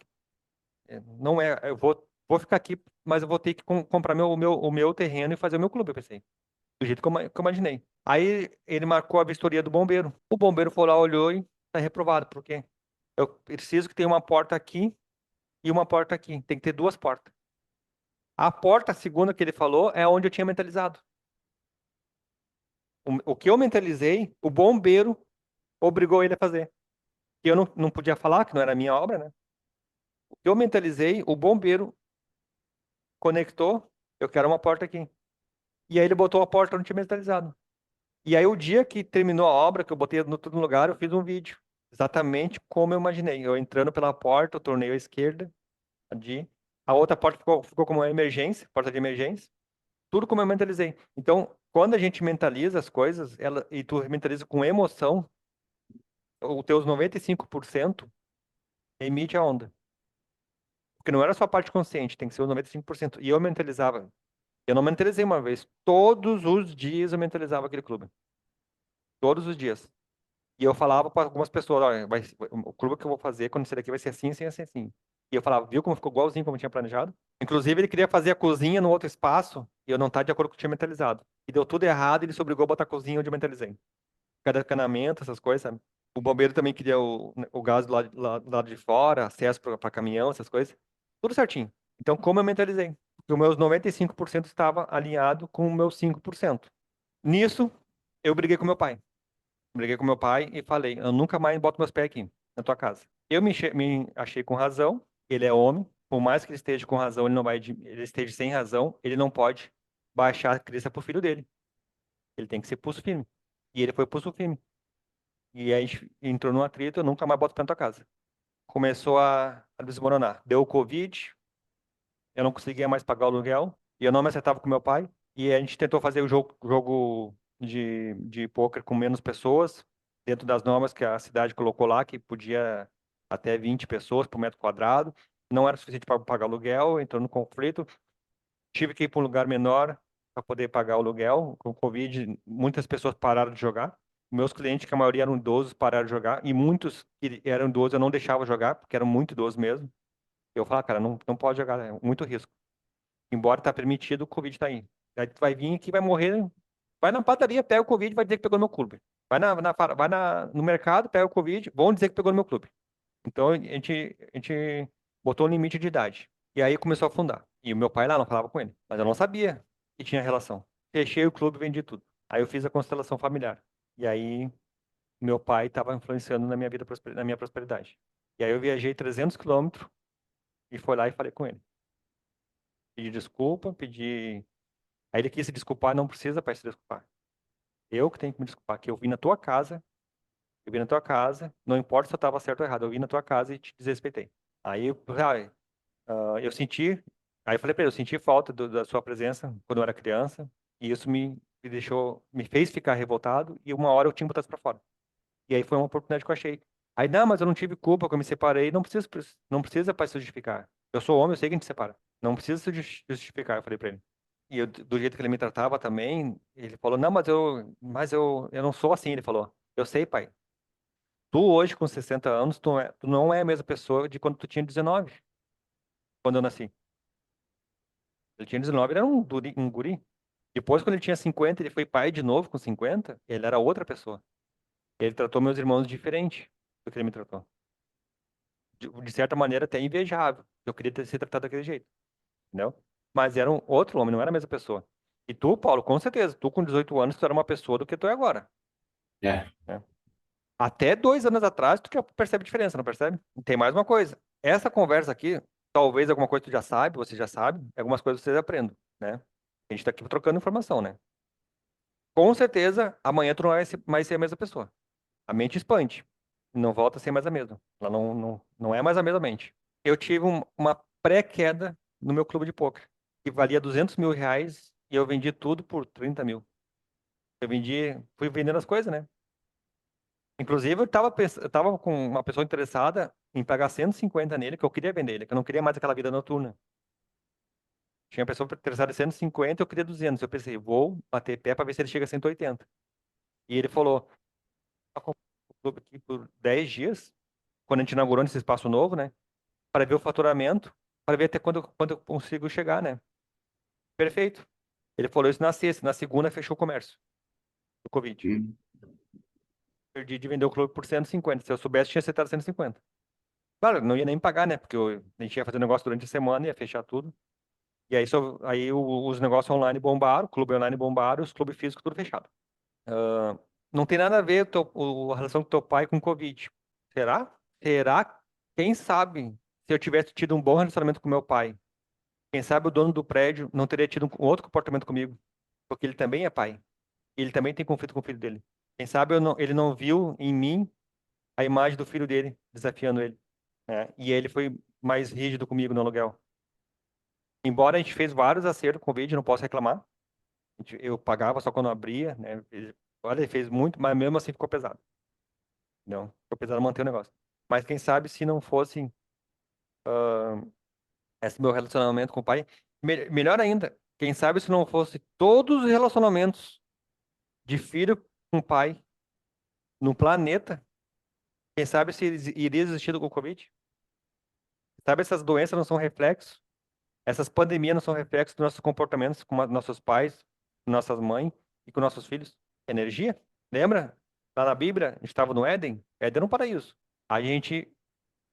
não é. Vou ficar aqui, mas eu vou ter que comprar o meu terreno e fazer o meu clube, eu pensei. Do jeito que eu imaginei. Aí ele marcou a vistoria do bombeiro. O bombeiro foi lá, olhou e tá reprovado. Por quê? Eu preciso que tenha uma porta aqui e uma porta aqui. Tem que ter duas portas. A porta, segundo o que ele falou, é onde eu tinha mentalizado. O que eu mentalizei, o bombeiro obrigou ele a fazer. E eu não podia falar, que não era minha obra, né? O que eu mentalizei, o bombeiro conectou, eu quero uma porta aqui. E aí ele botou a porta onde eu tinha mentalizado. E aí o dia que terminou a obra, que eu botei no tudo no lugar, eu fiz um vídeo. Exatamente como eu imaginei. Eu entrando pela porta, eu tornei à esquerda, a outra porta ficou como uma emergência, porta de emergência. Tudo como eu mentalizei. Então, quando a gente mentaliza as coisas, e tu mentaliza com emoção, os teus 95% emite a onda. Porque não era só a parte consciente, tem que ser os 95%. E eu mentalizava. Eu não mentalizei uma vez. Todos os dias eu mentalizava aquele clube. Todos os dias. E eu falava para algumas pessoas, olha, o clube que eu vou fazer quando sair daqui vai ser assim, assim, assim, assim. E eu falava, viu como ficou igualzinho como eu tinha planejado? Inclusive, ele queria fazer a cozinha no outro espaço e eu não estava de acordo com o que eu tinha mentalizado. E deu tudo errado e ele se obrigou a botar a cozinha onde eu mentalizei. Cada encanamento, essas coisas, sabe? O bombeiro também queria o gás do lado de fora, acesso para caminhão, essas coisas. Tudo certinho. Então, como eu mentalizei? Porque os meus 95% estava alinhado com o meu 5%. Nisso, eu briguei com meu pai. Briguei com meu pai e falei, eu nunca mais boto meus pés aqui, na tua casa. Eu me achei com razão, ele é homem, por mais que ele esteja com razão, ele não vai, ele esteja sem razão, ele não pode baixar a crista pro filho dele. Ele tem que ser pulso firme. E ele foi pulso firme. E aí a gente entrou num atrito, eu nunca mais boto pé na tua casa. Começou a desmoronar. Deu o Covid, eu não conseguia mais pagar o aluguel, e eu não me acertava com meu pai. E a gente tentou fazer o jogo de pôquer com menos pessoas, dentro das normas que a cidade colocou lá, que podia até 20 pessoas por metro quadrado. Não era suficiente para pagar aluguel, entrou no conflito. Tive que ir para um lugar menor. para poder pagar o aluguel. Com o Covid, muitas pessoas pararam de jogar. Meus clientes, que a maioria eram idosos, pararam de jogar. E muitos que eram idosos eu não deixava jogar, porque eram muito idosos mesmo. Eu falava, cara, não pode jogar, é muito risco. Embora tá permitido, o Covid tá aí. Aí tu vai vir aqui, vai morrer. Vai na padaria, pega o Covid e vai dizer que pegou no meu clube. No mercado, pega o Covid, vão dizer que pegou no meu clube. Então a gente botou um limite de idade. E aí começou a afundar. E o meu pai lá não falava com ele. Mas eu não sabia que tinha relação. Fechei o clube e vendi tudo. Aí eu fiz a constelação familiar. E aí meu pai estava influenciando na minha vida, na minha prosperidade. E aí eu viajei 300 quilômetros e fui lá e falei com ele. Pedi desculpa, pedi. Aí ele quis se desculpar, não precisa para se desculpar. Eu que tenho que me desculpar, que eu vim na tua casa, eu vim na tua casa, não importa se eu estava certo ou errado, eu vim na tua casa e te desrespeitei. Aí eu senti, aí eu falei para ele, eu senti falta da sua presença quando eu era criança, e isso me deixou, me fez ficar revoltado, e uma hora eu tinha que botar isso pra fora. E aí foi uma oportunidade que eu achei. Aí, não, mas eu não tive culpa, que eu me separei, não precisa para se justificar. Eu sou homem, eu sei que a gente se separa. Não precisa se justificar, eu falei para ele. E do jeito que ele me tratava também, ele falou, não, mas eu não sou assim, ele falou. Eu sei, pai. Tu hoje, com 60 anos, tu não é a mesma pessoa de quando tu tinha 19, quando eu nasci. Ele tinha 19, ele era um guri. Depois, quando ele tinha 50, ele foi pai de novo com 50, ele era outra pessoa. Ele tratou meus irmãos diferente do que ele me tratou. De certa maneira, até invejável. Eu queria ter sido tratado daquele jeito, entendeu? Mas era um outro homem, não era a mesma pessoa. E tu, Paulo, com certeza, tu com 18 anos, tu era uma pessoa do que tu é agora, É. né? Até 2 anos atrás, tu já percebe diferença, não percebe? E tem mais uma coisa. Essa conversa aqui, talvez alguma coisa tu já sabe, você já sabe, algumas coisas vocês aprendem, né? A gente tá aqui trocando informação, né? Com certeza, amanhã tu não vai mais ser a mesma pessoa. A mente expande. Não volta a ser mais a mesma. Ela não é mais a mesma mente. Eu tive uma pré-queda no meu clube de pôquer, que valia R$ 200.000 e eu vendi tudo por 30 mil. Fui vendendo as coisas, né? Inclusive, eu tava com uma pessoa interessada em pagar 150 nele, que eu queria vender ele, que eu não queria mais aquela vida noturna. Tinha uma pessoa interessada em 150, eu queria 200. Eu pensei, vou bater pé para ver se ele chega a 180. E ele falou, "Tá com o clube aqui por 10 dias, quando a gente inaugurou nesse espaço novo, né? Para ver o faturamento, para ver até quando eu consigo chegar, né? Perfeito. Ele falou isso na sexta, na segunda fechou o comércio, do Covid. Hum. Perdi de vender o clube por 150. Se eu soubesse, tinha acertado 150. Claro, não ia nem pagar, né? Porque a gente ia fazer negócio durante a semana, ia fechar tudo. E aí, os negócios online bombaram, o clube online bombaram, os clubes físicos tudo fechado. Ah, não tem nada a ver a relação do teu pai com o Covid. Será? Será? Quem sabe se eu tivesse tido um bom relacionamento com meu pai? Quem sabe o dono do prédio não teria tido um outro comportamento comigo? Porque ele também é pai. E ele também tem conflito com o filho dele. Quem sabe ele não viu em mim a imagem do filho dele desafiando ele, né? E ele foi mais rígido comigo no aluguel. Embora a gente fez vários acertos com o vídeo, não posso reclamar. Eu pagava só quando abria, né? Olha, ele fez muito, mas mesmo assim ficou pesado. Não, ficou pesado manter o negócio. Mas quem sabe se não fosse esse meu relacionamento com o pai, melhor ainda, quem sabe se não fosse todos os relacionamentos de filho com pai no planeta, quem sabe se iria existir o Covid? Sabe, essas doenças não são reflexos, essas pandemias não são reflexos dos nossos comportamentos com nossos pais, com nossas mães e com nossos filhos. Energia? Lembra? Lá na Bíblia, a gente estava no Éden. Éden era um paraíso. A gente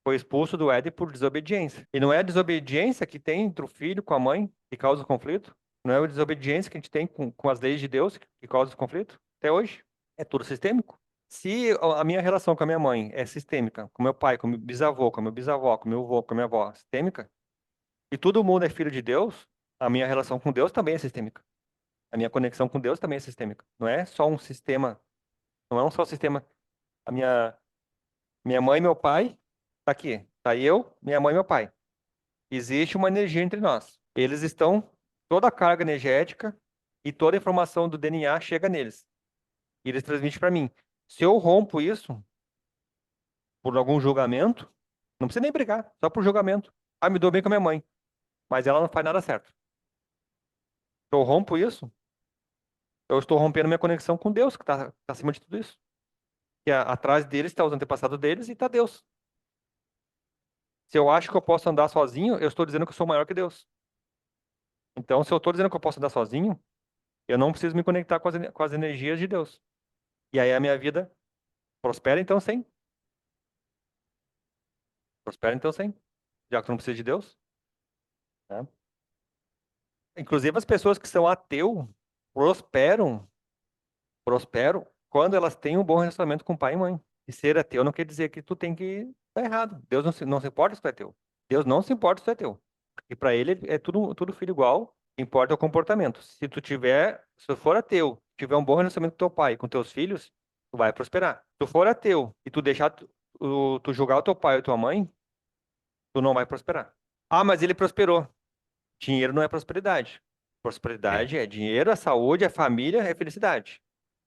foi expulso do Éden por desobediência. E não é a desobediência que tem entre o filho com a mãe que causa o conflito? Não é a desobediência que a gente tem com as leis de Deus que causa o conflito? Até hoje. É tudo sistêmico. Se a minha relação com a minha mãe é sistêmica, com meu pai, com meu bisavô, com meu bisavó, com meu avô, com a minha avó, sistêmica, e todo mundo é filho de Deus, a minha relação com Deus também é sistêmica. A minha conexão com Deus também é sistêmica. Não é só um sistema, não é um só sistema. A minha mãe e meu pai, tá aqui. Tá eu, minha mãe e meu pai. Existe uma energia entre nós. Eles estão, toda a carga energética e toda a informação do DNA chega neles. E eles transmitem para mim. Se eu rompo isso por algum julgamento, não precisa nem brigar, só por julgamento. Ah, me dou bem com a minha mãe, mas ela não faz nada certo. Eu rompo isso, eu estou rompendo minha conexão com Deus, que está acima de tudo isso. Que atrás deles está os antepassados deles e está Deus. Se eu acho que eu posso andar sozinho, eu estou dizendo que eu sou maior que Deus. Então, se eu estou dizendo que eu posso andar sozinho, eu não preciso me conectar com as energias de Deus. E aí a minha vida prospera, então, sem. Prospera, então, sem. Já que tu não precisa de Deus, né? Inclusive, as pessoas que são ateu prosperam, prosperam quando elas têm um bom relacionamento com pai e mãe. E ser ateu não quer dizer que tu tem que estar errado. Deus não se importa se tu é teu. Deus não se importa se tu é teu. E para ele é tudo filho igual, importa o comportamento. Se tu for ateu, tiver um bom relacionamento com teu pai, com teus filhos, tu vai prosperar. Se tu for ateu e tu deixar tu julgar o teu pai ou tua mãe, tu não vai prosperar. Ah, mas ele prosperou. Dinheiro não é prosperidade. É. Prosperidade é dinheiro, é saúde, é família, é felicidade.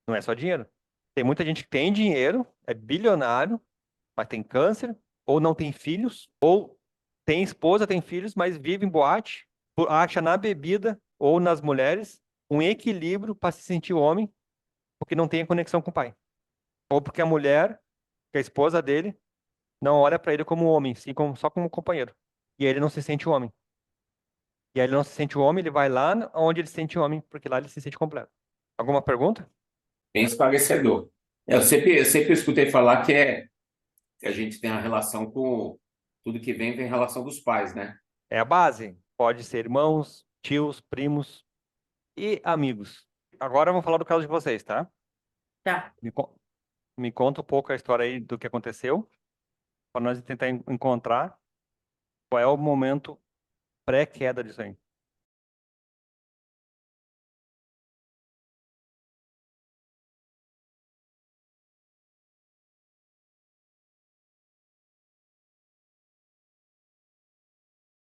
Não é só dinheiro. Tem muita gente que tem dinheiro, é bilionário, mas tem câncer, ou não tem filhos, ou tem esposa, tem filhos, mas vive em boate, acha na bebida ou nas mulheres um equilíbrio para se sentir homem, porque não tem a conexão com o pai. Ou porque a mulher, que é a esposa dele, não olha para ele como homem, sim só como companheiro. E aí ele não se sente homem. E aí ele não se sente homem, ele vai lá onde ele se sente homem, porque lá ele se sente completo. Alguma pergunta? Bem esclarecedor. Eu sempre escutei falar que a gente tem a relação com tudo que vem em relação dos pais, né? É a base. Pode ser irmãos, tios, primos e amigos. Agora vamos falar do caso de vocês, tá? Tá. Me conta um pouco a história aí do que aconteceu, para nós tentar encontrar qual é o momento pré-queda disso aí.